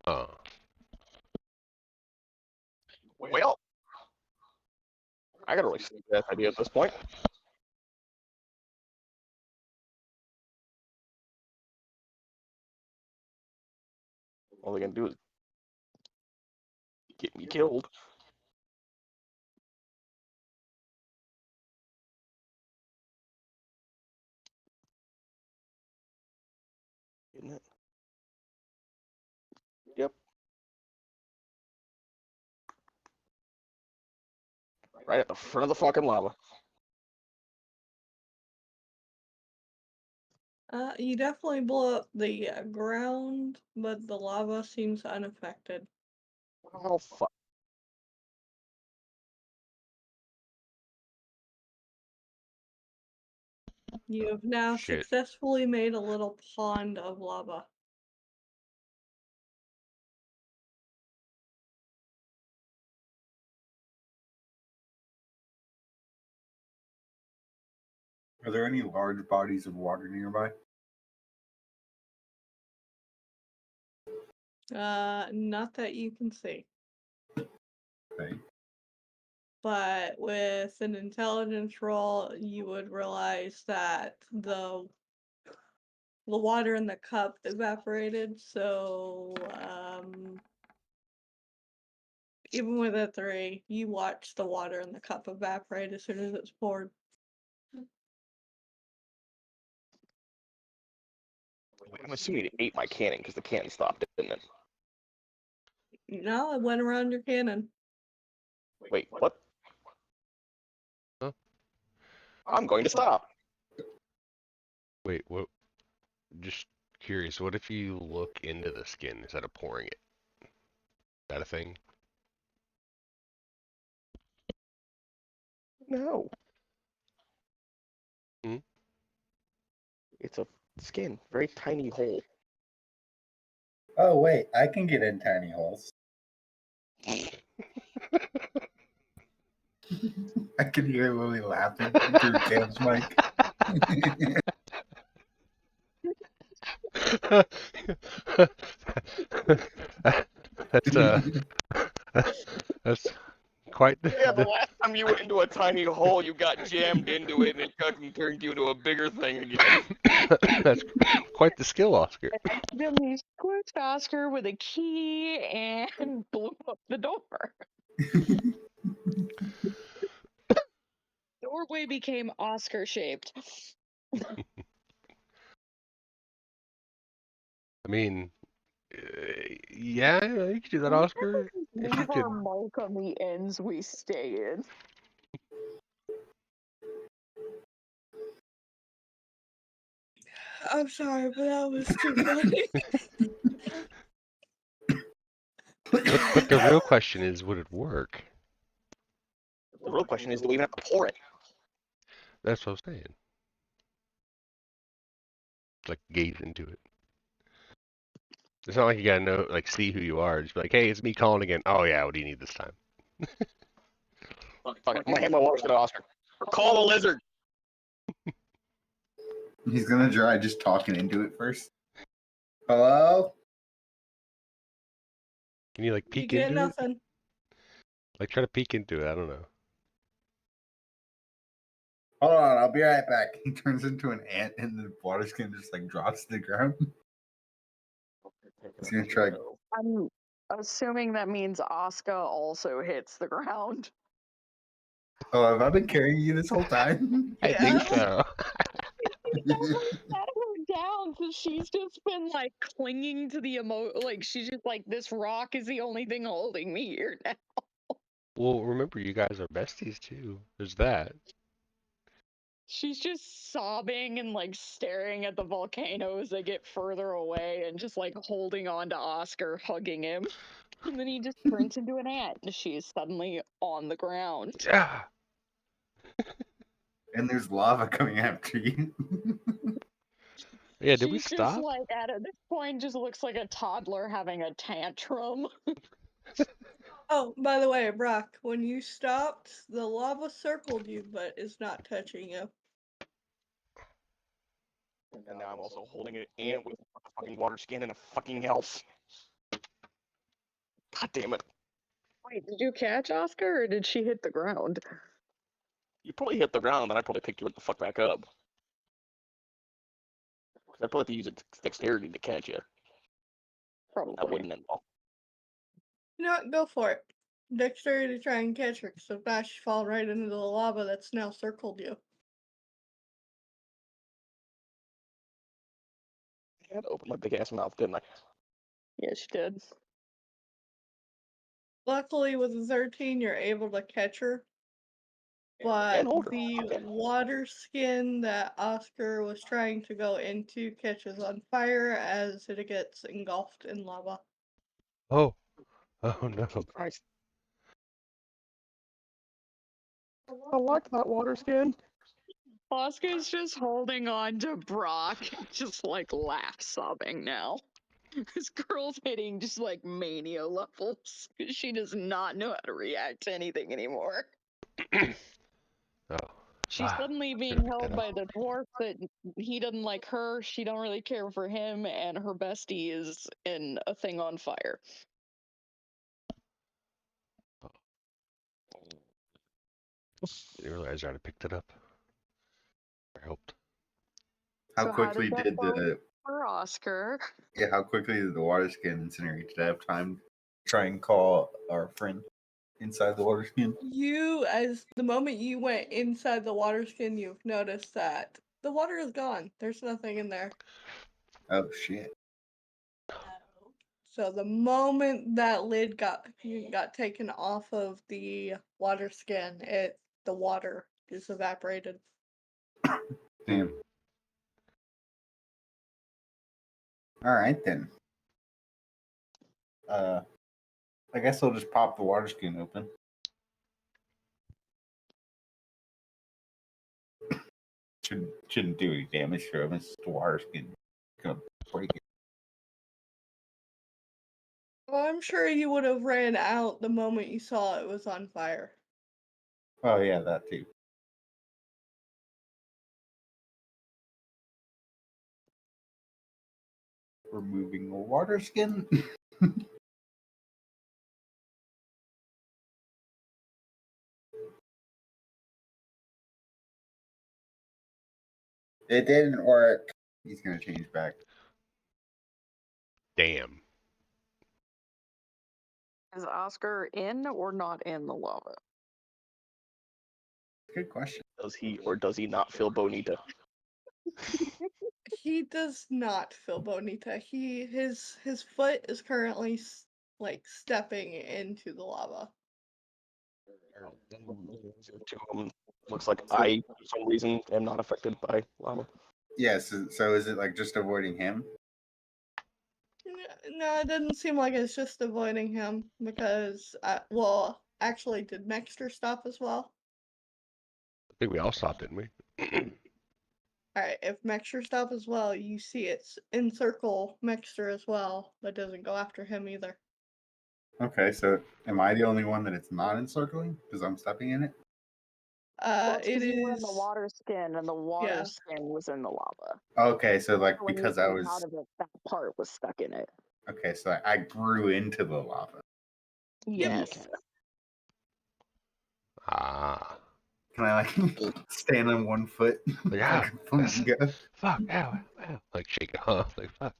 Oh, Well, I got a really stupid ass idea at this point. All they're gonna do is get me killed. Isn't it? Yep. Right at the front of the fucking lava. You definitely blow up the ground, but the lava seems unaffected. Oh fuck. You have now shit. successfully made a little pond of lava. Are there any large bodies of water nearby? Not that you can see. Okay. But with an intelligence roll, you would realize that the water in the cup evaporated, so even with a 3, you watch the water in the cup evaporate as soon as it's poured. I'm assuming it ate my cannon because the cannon stopped, didn't it? No, it went around your cannon. Wait, what? Huh? I'm going to stop. Wait, what? Just curious. What if you look into the skin instead of pouring it? Is that a thing? No. Hmm? It's a skin, very tiny hole. Oh wait, I can get in tiny holes. I could hear Lily laughing through Cam's mic. That's that's quite Yeah, the the last time you went into a tiny hole, you got jammed into it, and it fucking turned you into a bigger thing again. that's quite the skill, Oscar. Accidentally squished Oscar with a key and blew up the door. Doorway became Oscar shaped. I mean, Yeah, you can do that, Oscar. If you Leave our could. mark on the ends we stay in. I'm sorry, but that was too funny. But the real question is, would it work? The real question is, do we even have to pour it? That's what I'm saying. Like gaze into it. It's not like you gotta know, like, see who you are. Just be like, hey, it's me calling again. Oh yeah, what do you need this time? Fuck it, I'm gonna hand my water skin to Oscar. Call the lizard. He's gonna try just talking into it first. Hello? Can you like You peek get into it? nothing. Like try to peek into it. I don't know. Hold on, I'll be right back. He turns into an ant and the water skin just like drops to the ground. He's gonna try. I'm assuming that means Asuka also hits the ground. Oh, have I been carrying you this whole time? I think Yeah. so. Never let her down because she's just been like clinging to the like she's just like, this rock is the only thing holding me here now. Well, remember, you guys are besties too. There's that. She's just sobbing and like staring at the volcano as they get further away and just like holding on to Oscar, hugging him. And then he just turns into an ant and she's suddenly on the ground. Yeah. And there's lava coming after you. Yeah. Did we She's just stop? like, at this point, just looks like a toddler having a tantrum. Oh, by the way, Brock, when you stopped, the lava circled you, but is not touching you. And now I'm also holding an ant with a fucking water skin and a fucking elf. God damn it. Wait, did you catch Oscar or did she hit the ground? You probably hit the ground, and I probably picked you the fuck back up. Because I probably have to use a dexterity to catch you. I Probably. wouldn't involve. You know what? Go for it. Dexterity to try and catch her, so now she fall right into the lava that's now circled you. I had to open my big ass mouth, didn't I? Yeah, she did. Luckily, with a 13, you're able to catch her. But And hold her. the Okay. water skin that Oscar was trying to go into catches on fire as it gets engulfed in lava. Oh. Oh no. Christ. I like that water skin. Oscar's just holding on to Brock, just like laugh sobbing now. This girl's hitting just like mania levels. She does not know how to react to anything anymore. Oh. She's Ah, suddenly gonna being pick that held up. by the dwarf that he doesn't like her, she don't really care for him, and her bestie is in a thing on fire. Didn't realize I'd have picked it up. I hoped. How So quickly how did that did go the for Oscar? how quickly did the water skin incinerate? Did I have time to try and call our friend inside the water skin? You, as the moment you went inside the water skin, you've noticed that the water is gone. There's nothing in there. Oh shit. So the moment that lid got taken off of the water skin, the water is evaporated. Damn. Alright then. I guess I'll just pop the water skin open. Shouldn't do any damage to him. It's just the water skin. Gonna break it. Well, I'm sure you would have ran out the moment you saw it was on fire. Oh yeah, that too. Removing the water skin. It didn't work. He's gonna change back. Damn. Is Oscar in or not in the lava? Good question. Does he or does he not feel bonita? He does not feel bonita. His foot is currently like stepping into the lava. Looks like So- I, for some reason, am not affected by lava. Yes. So is it like just avoiding him? No, it doesn't seem like it's just avoiding him because, well, actually, did Mexter stop as well? I think we all stopped, didn't we? Alright, if Mexter stop as well, you see it's encircle Mexter as well, but doesn't go after him either. Okay. So am I the only one that it's not encircling because I'm stepping in it? Well, it's It because you were in the is, water skin, and the water yeah. skin was in the lava. Okay. So like So when you because I came was out of it, that part was stuck in it. okay. So I grew into the lava. Yes. Ah. Can I like stand on one foot? Like, like ow. a flamingo? Fuck, ow, ow. Like, shake it off. Like, fuck.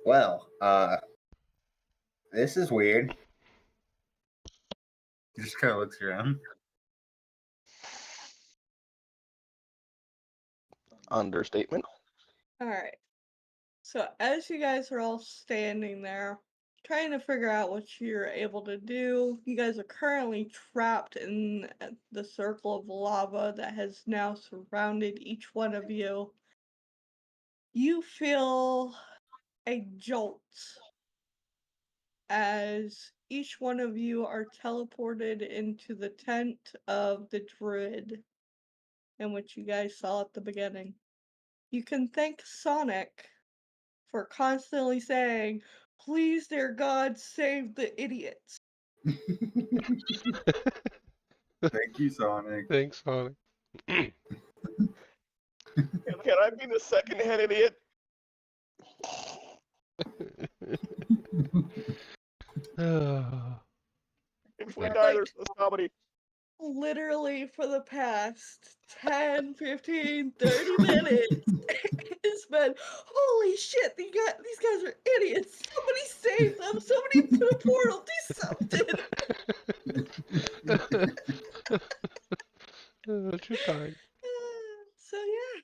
Well, this is weird. He just kind of looks around. Understatement. Alright. So as you guys are all standing there, trying to figure out what you're able to do, you guys are currently trapped in the circle of lava that has now surrounded each one of you. You feel a jolt as each one of you are teleported into the tent of the druid in which you guys saw at the beginning. You can thank Sonic for constantly saying, "Please, dear God, save the idiots." Thank you, Sonic. Thanks, Sonic. Can I be the second head idiot? If we For die, like there's no comedy. literally for the past 10, 15, 30 minutes, it's been, holy shit, these guys are idiots. Somebody save them. Somebody put a portal. Do something. Too kind. So yeah.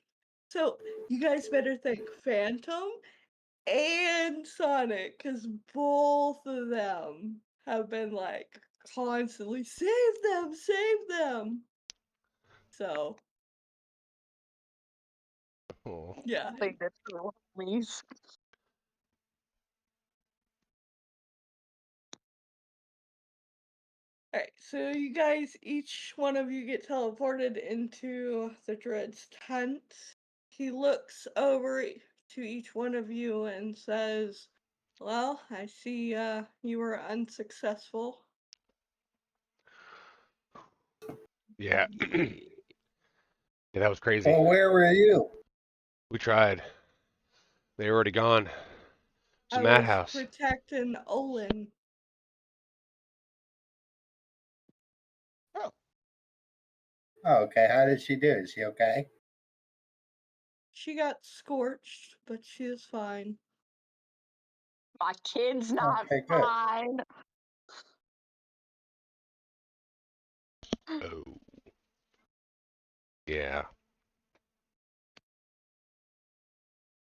So you guys better thank Phantom and Sonic, because both of them have been like constantly save them. So Oh. yeah. They did for homies. Alright, so you guys, each one of you get teleported into the Dread's tent. He looks over to each one of you and says, "Well, I see you were unsuccessful." Yeah. Yeah, that was crazy. Well, where were you? We tried. They were already gone. It's a I was madhouse. protecting Olin. Oh, okay. How did she do? Is she okay? She got scorched, but she is fine. My kid's not Okay, good. fine. Oh. Yeah.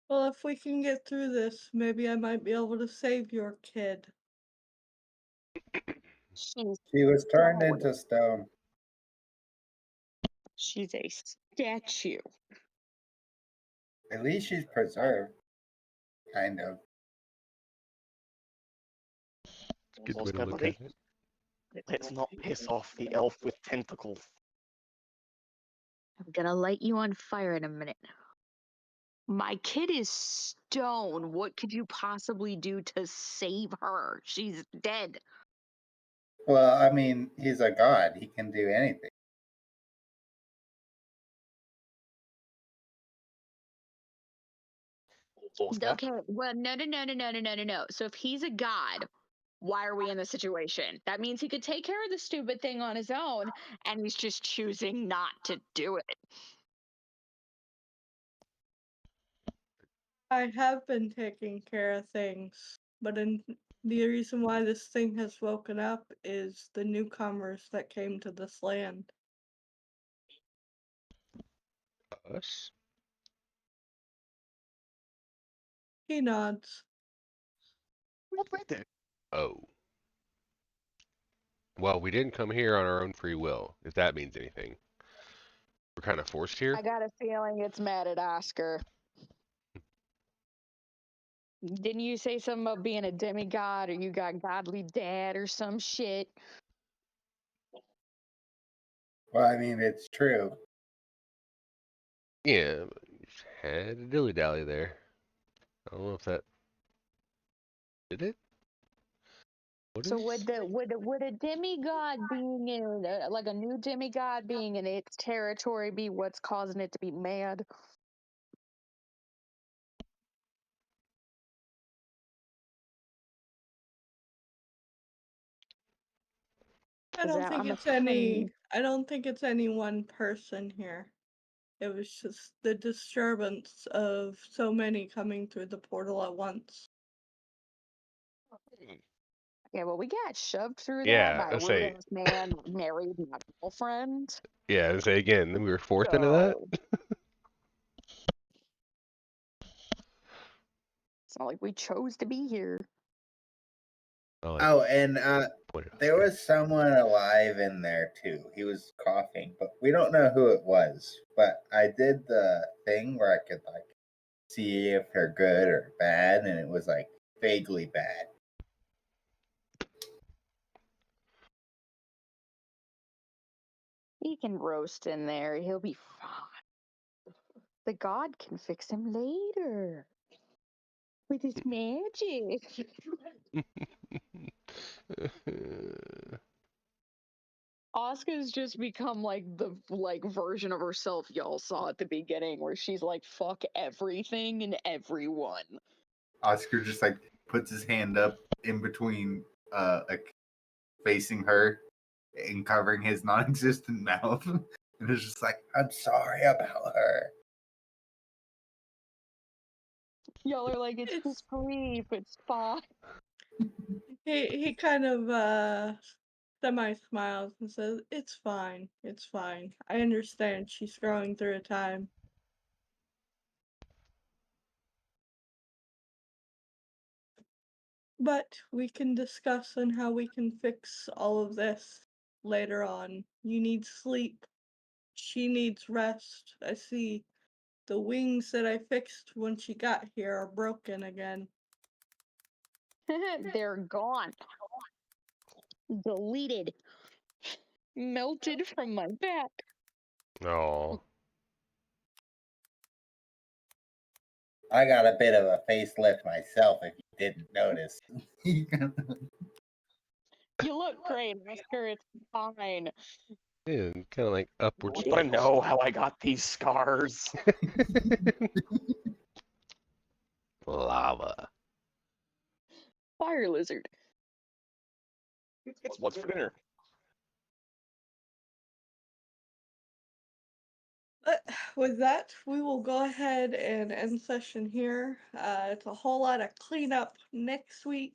Well, if we can get through this, maybe I might be able to save your kid. She's She was turned stone. into stone. She's a statue. At least she's preserved. Kind of. Good All's way to good, look buddy. at it. Let's not piss off the elf with tentacles. I'm gonna light you on fire in a minute. My kid is stone. What could you possibly do to save her? She's dead. Well, I mean, he's a god. He can do anything. All's good. Okay, well, no. So if he's a god, why are we in this situation? That means he could take care of the stupid thing on his own, and he's just choosing not to do it. I have been taking care of things, but the reason why this thing has woken up is the newcomers that came to this land. Us? He nods. What right there? Oh. Well, we didn't come here on our own free will, if that means anything. We're kind of forced here. I got a feeling it's mad at Oscar. Didn't you say something about being a demigod or you got godly dad or some shit? Well, I mean, it's true. Yeah, but you just had a dilly-dally there. I don't know if that... Did it? What So is... would a demigod being in like a new demigod being in its territory be what's causing it to be mad? I 'Cause don't think I'm it's assuming any one person here. It was just the disturbance of so many coming through the portal at once. yeah, well, we got shoved through that Yeah, by a I rude say... ass man who married my girlfriend. Yeah, I say again, we were forced into that? So it's not like we chose to be here. I like Oh, and pointed out there there. was someone alive in there too. He was coughing, but we don't know who it was. But I did the thing where I could like see if they're good or bad, and it was like vaguely bad. He can roast in there. He'll be fine. The god can fix him later with his magic. Asuka's just become like the version of herself y'all saw at the beginning, where she's like fuck everything and everyone. Oscar just like puts his hand up in between, like facing her and covering his non-existent mouth, and it's just like, I'm sorry about her. Y'all are like, it's It's just grief, it's fine. he kind of semi smiles and says, "It's fine. It's fine. I understand she's going through a time." But we can discuss on how we can fix all of this later on. You need sleep. She needs rest. I see the wings that I fixed when she got here are broken again. They're gone. Deleted. Melted from my back. Oh, I got a bit of a facelift myself, if you didn't notice. You look great, Oscar. It's fine. yeah, kind of like upward You want to spikes. know how I got these scars? Lava. Fire lizard. It's what's for dinner. But with that, we will go ahead and end session here. It's a whole lot of cleanup next week.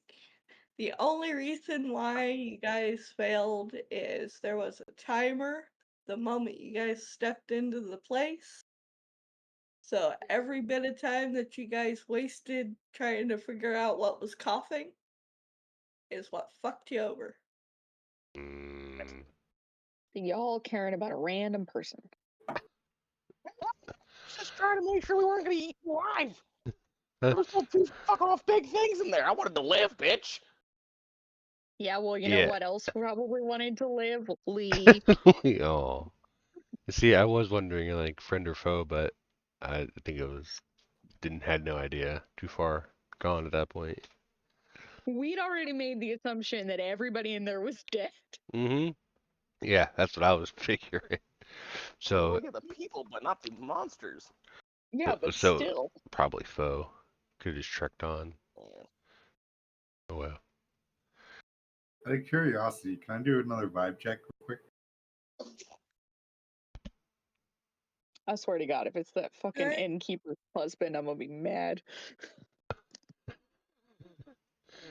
The only reason why you guys failed is there was a timer the moment you guys stepped into the place. So every bit of time that you guys wasted trying to figure out what was coughing is what fucked you over. Mm. Y'all caring about a random person. Just trying to make sure we weren't gonna eat you alive. There was still two fuck off big things in there. I wanted to live, bitch. Yeah, well, you know Yeah. what else probably wanted to live? Lee. Oh. See, I was wondering, like, friend or foe, but I think it was had no idea. Too far gone at that point. We'd already made the assumption that everybody in there was dead. Mm-hmm. Yeah, that's what I was figuring. Well, So, yeah, the people, but not the monsters. Yeah, but so still. probably foe. Could have just trekked on. Yeah. Oh well. Out of curiosity, can I do another vibe check real quick? I swear to God, if it's that fucking Alright. innkeeper's husband, I'm gonna be mad.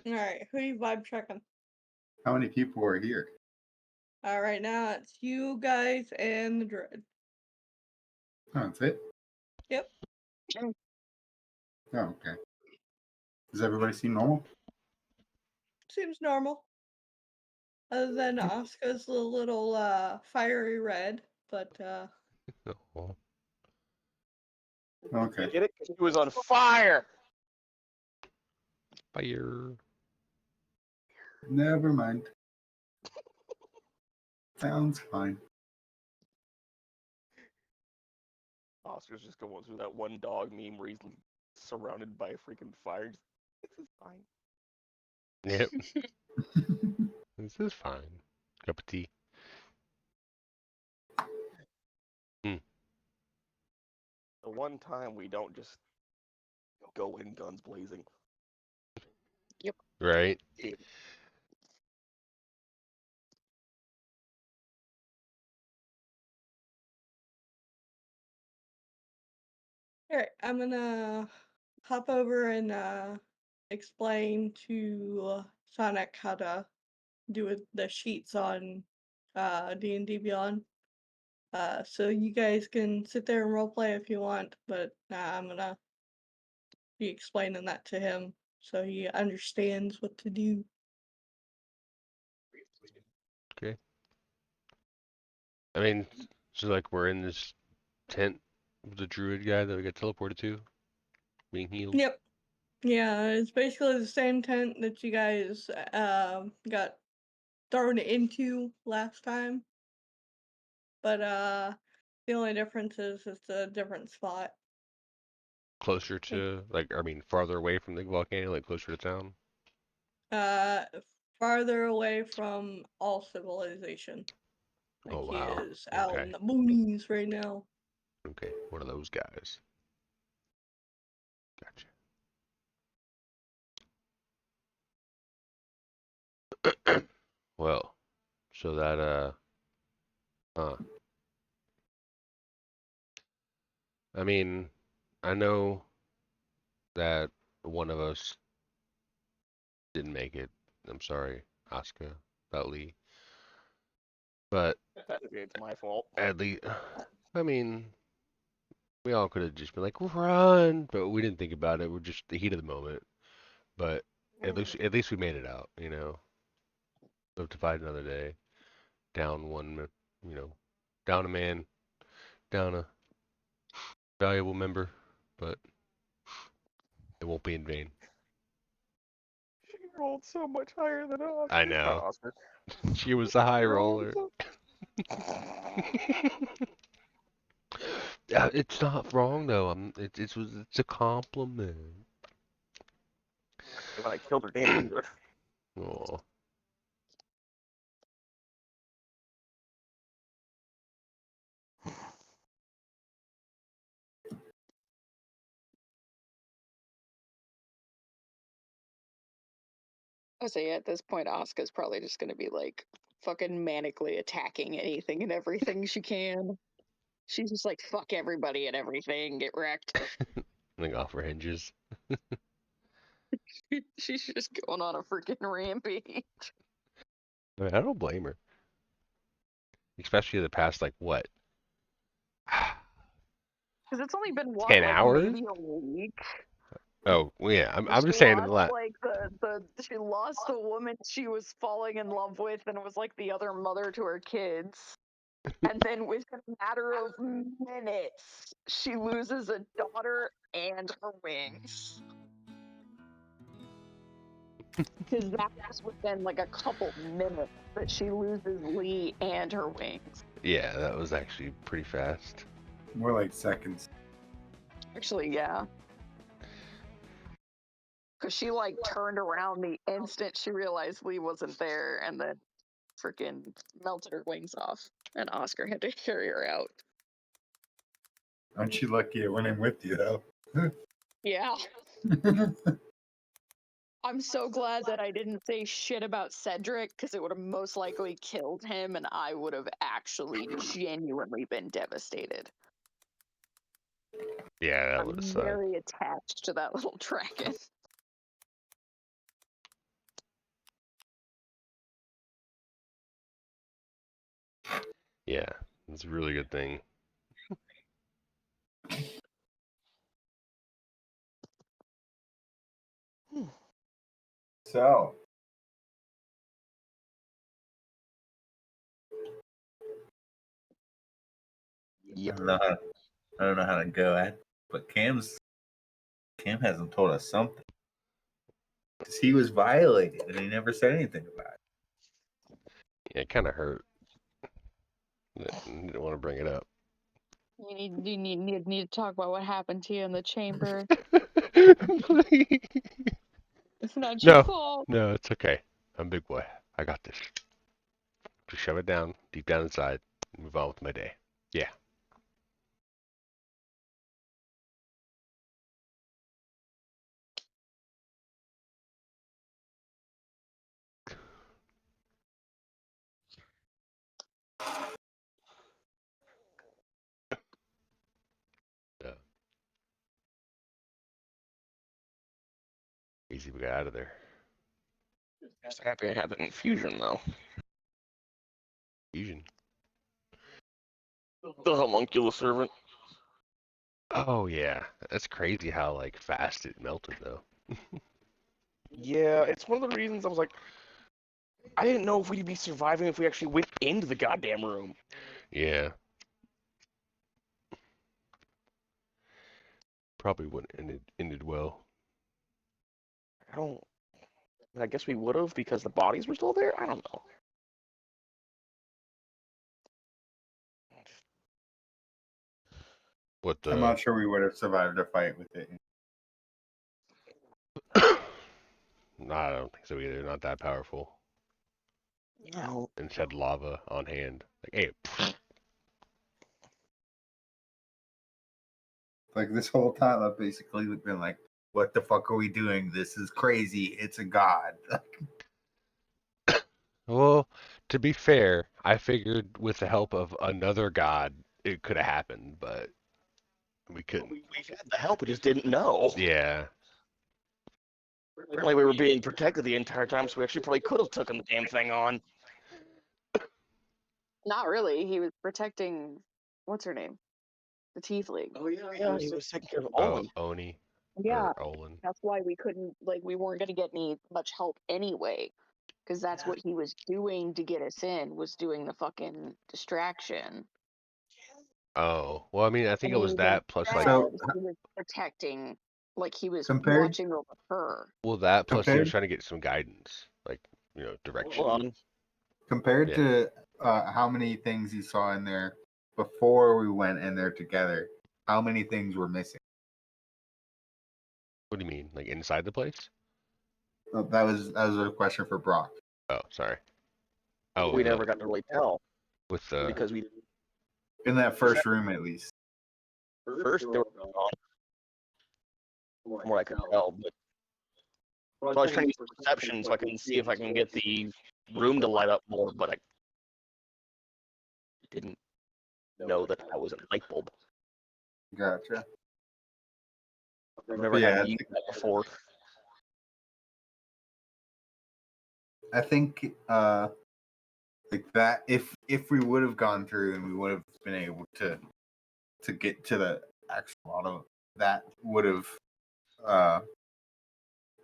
Alright, who you vibe checking? How many people are here? Right now it's you guys and the druid. Oh, that's it. Yep. Oh, okay. Does everybody seem normal? Seems normal. Other than Oscar's a little fiery red, but Oh, Okay. Get it? 'Cause he was on fire. fire. Never mind. Sounds fine. Oscar's just going through that one dog meme where he's surrounded by freaking fire. This is fine. Yep. This is fine. Cup of tea. The one time we don't just go in guns blazing. Right? alright, I'm gonna hop over and explain to Sonic how to do the sheets on D&D Beyond. So you guys can sit there and roleplay if you want, but I'm gonna be explaining that to him so he understands what to do. Okay. I mean, so like we're in this tent with the druid guy that we got teleported to, being healed. Yep. Yeah, it's basically the same tent that you guys got thrown into last time. But the only difference is it's a different spot. Closer Like to, like, I mean, farther away from the volcano, like closer to town. uh farther away from all civilization. Like Oh, he wow. is out in Okay. the boonies right now. Okay. One of those guys. Gotcha. Well, so that, huh. I mean, I know that one of us didn't make it. I'm sorry, Asuka, about Lee. But It's my fault. at least, I mean, we all could have just been like, run, but we didn't think about it. We're just the heat of the moment. But at least we made it out, you know. Live to fight another day. Down one, you know, down a man, down a valuable member, but it won't be in vain. She rolled so much higher than Oscar. I know. Oscar. She was a high She rolled roller. so- Yeah, it's not wrong though. It's a compliment. When I killed her damn leader. Oh, I say at this point, Asuka's probably just gonna be like fucking manically attacking anything and everything she can. She's just like, fuck everybody and everything, get wrecked. like off her hinges. She's just going on a freaking rampage. I mean, I don't blame her. Especially the past like what? Because it's only been what, 10 like hours? maybe a week. Oh, well, yeah. I'm She just saying lost that. like she lost the woman she was falling in love with and was like the other mother to her kids. And then within a matter of minutes, she loses a daughter and her wings. Because that was within like a couple minutes that she loses Lee and her wings. Yeah, that was actually pretty fast. More like seconds. Actually, yeah. Because she like turned around the instant she realized Lee wasn't there and then freaking melted her wings off. And Oscar had to carry her out. Aren't you lucky it went in with you though? Yeah. I'm so glad that I didn't say shit about Cedric because it would have most likely killed him and I would have actually genuinely been devastated. Yeah, that would I'm have sucked. very attached to that little dragon. Yeah, it's a really good thing. So, Yep. I don't know how to go at, but Cam hasn't told us something. Because he was violated and he never said anything about it. Yeah, it kind of hurt. I didn't want to bring it up. You need to talk about what happened to you in the chamber. It's not your No, fault. no, it's okay. I'm a big boy. I got this. Just shove it down, deep down inside, and move on with my day. Yeah. Yeah. Easy, we got out of there. Just happy I had that infusion though. Fusion. The homunculus servant. Oh yeah, that's crazy how like fast it melted though. Yeah, it's one of the reasons I was like, I didn't know if we'd be surviving if we actually went into the goddamn room. Yeah. Probably wouldn't ended well. I don't. I guess we would have because the bodies were still there. I don't know. What I'm the? not sure we would have survived a fight with it. No, I don't think so either. Not that powerful. No. And said lava on hand. Like, hey. Like this whole time, I've basically been like, "What the fuck are we doing? This is crazy. It's a god." Well, to be fair, I figured with the help of another god, it could have happened, but we couldn't. We've had the help, we just didn't know. Yeah. Apparently, we were being protected the entire time, so we actually probably could have taken the damn thing on. Not really. He was protecting what's her name? The tiefling. Oh yeah, he was taking care of Oh, Olin. Oni Yeah, or Olin. that's why we couldn't we weren't gonna get much help anyway. Because that's what he was doing to get us in, was doing the fucking distraction. Oh, well, I mean, I think And it then was that plus like, So he was protecting, like he was compared watching over her. well, that plus he was compared trying to get some guidance, like, direction. Hold on. compared Yeah. to how many things you saw in there before we went in there together, how many things were missing? What do you mean? Like inside the place? That was a question for Brock. Oh, sorry. Oh, We never got to really tell with the because we In that first room, at least. first they were gone, from what I could tell. But so I was trying to use perception so I can see if I can get the room to light up more, but I didn't know that I was a light bulb. Gotcha. I've never Yeah, had to use that before. I think like that if we would have gone through and we would have been able to get to the actual auto, that would have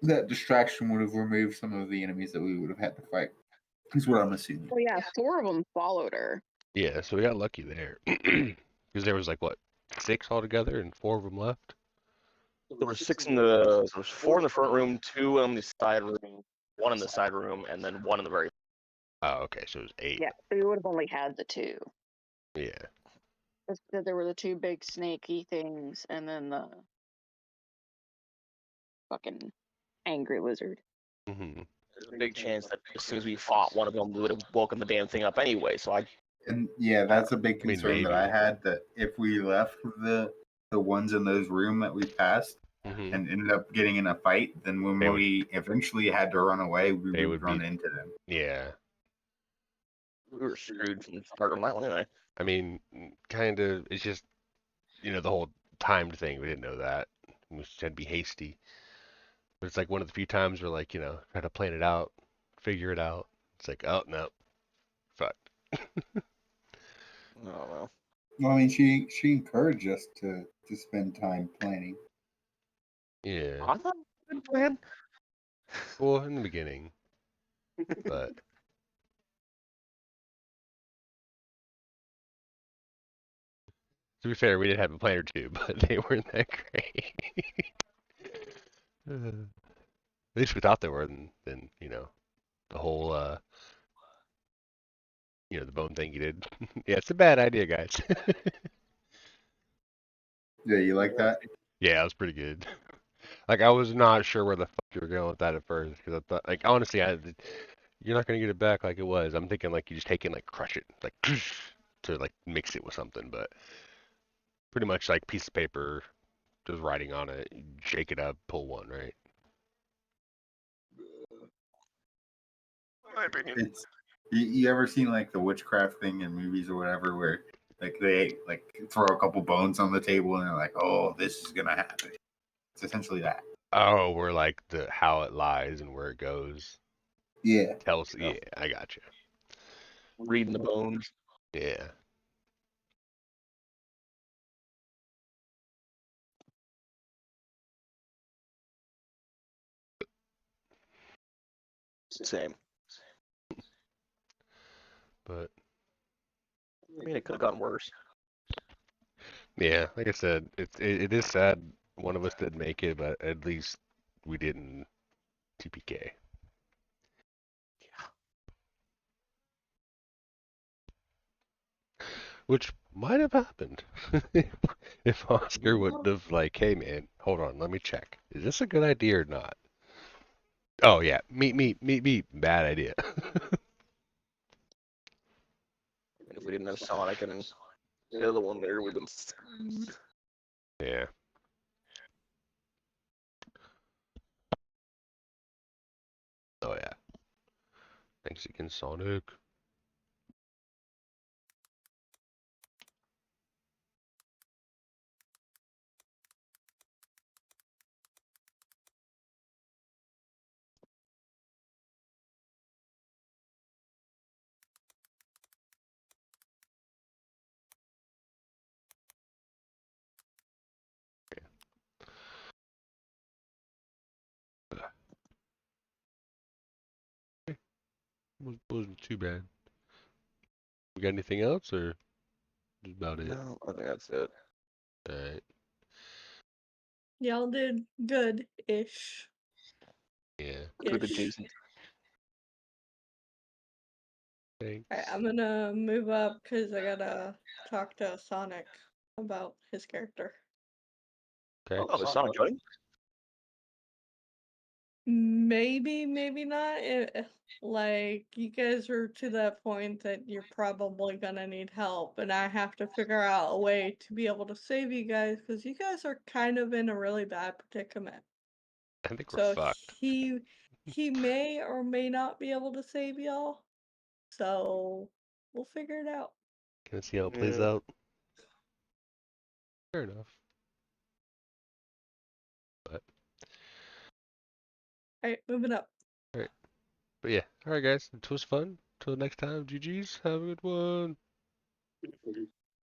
that distraction would have removed some of the enemies that we would have had to fight. Is what I'm assuming. Oh yeah, 4 of them followed her. Yeah, so we got lucky there. Because there was like, what, 6 altogether and 4 of them left? There were 4 in the front room, 2 on the side room, 1 in the side room, and then 1 in the very. Oh, okay, so it was 8. Yeah, so we would have only had the 2. Yeah. There were the 2 big snaky things, and then the fucking angry lizard. Mm-hmm. There's a big chance that as soon as we fought one of them, we would have woken the damn thing up anyway. So And yeah, that's a big I mean, concern that I maybe. had, that if we left the ones in those room that we passed Mm-hmm. and ended up getting in a fight, then when They we eventually had to run away, we they would would run be- into them. Yeah. we were screwed from the start on that one anyway. I mean, kind of, it's just, the whole timed thing. We didn't know that. We just had to be hasty. But it's like one of the few times we're like, try to plan it out, figure it out. It's like, oh, no. Fucked. I don't know. Well, I mean, she encouraged us to spend time planning. Yeah. I thought it was a good plan. Well, in the beginning, but to be fair, we did have a plan or two, but they weren't that great. At least we thought they were, and then the whole the bone thing you did. Yeah, it's a bad idea, guys. Yeah, you like that? Yeah, it was pretty good. Like I was not sure where the fuck you were going with that at first, because I thought, like honestly, you're not gonna get it back like it was. I'm thinking like you just take it and like crush it, like to like mix it with something, but pretty much like piece of paper, just writing on it, you shake it up, pull one, right? My opinion. It's you ever seen like the witchcraft thing in movies or whatever, where like they like throw a couple bones on the table and they're like, "Oh, this is gonna happen." It's essentially that. Oh, where like the how it lies and where it goes Yeah. tells. Yeah. Yeah, I got you. Reading the bones. Yeah. Same. But I mean, it could have gone worse. yeah, like I said, it is sad one of us didn't make it, but at least we didn't TPK. Which might have happened if Oscar wouldn't have like, hey man, hold on, let me check. Is this a good idea or not? Oh yeah, meat, bad idea. And if we didn't have Sonic and the other one there, we'd been screwed. Yeah. Oh yeah. Thanks again, Sonic. Wasn't too bad. We got anything else or just about it? No, I think that's it. Alright. Y'all did good-ish. Yeah. Good Ish. adjacent. Thanks. Alright, I'm gonna move up because I gotta talk to Sonic about his character. Okay. Oh, is Sonic joining? Maybe, maybe not. Like, you guys are to that point that you're probably gonna need help, and I have to figure out a way to be able to save you guys because you guys are kind of in a really bad predicament. I think we're So fucked. he may or may not be able to save y'all. So we'll figure it out. Can I see how it plays Yeah. out? Fair enough. But Alright, moving up. alright. But yeah. Alright guys. It was fun. Till next time, GG's. Have a good one.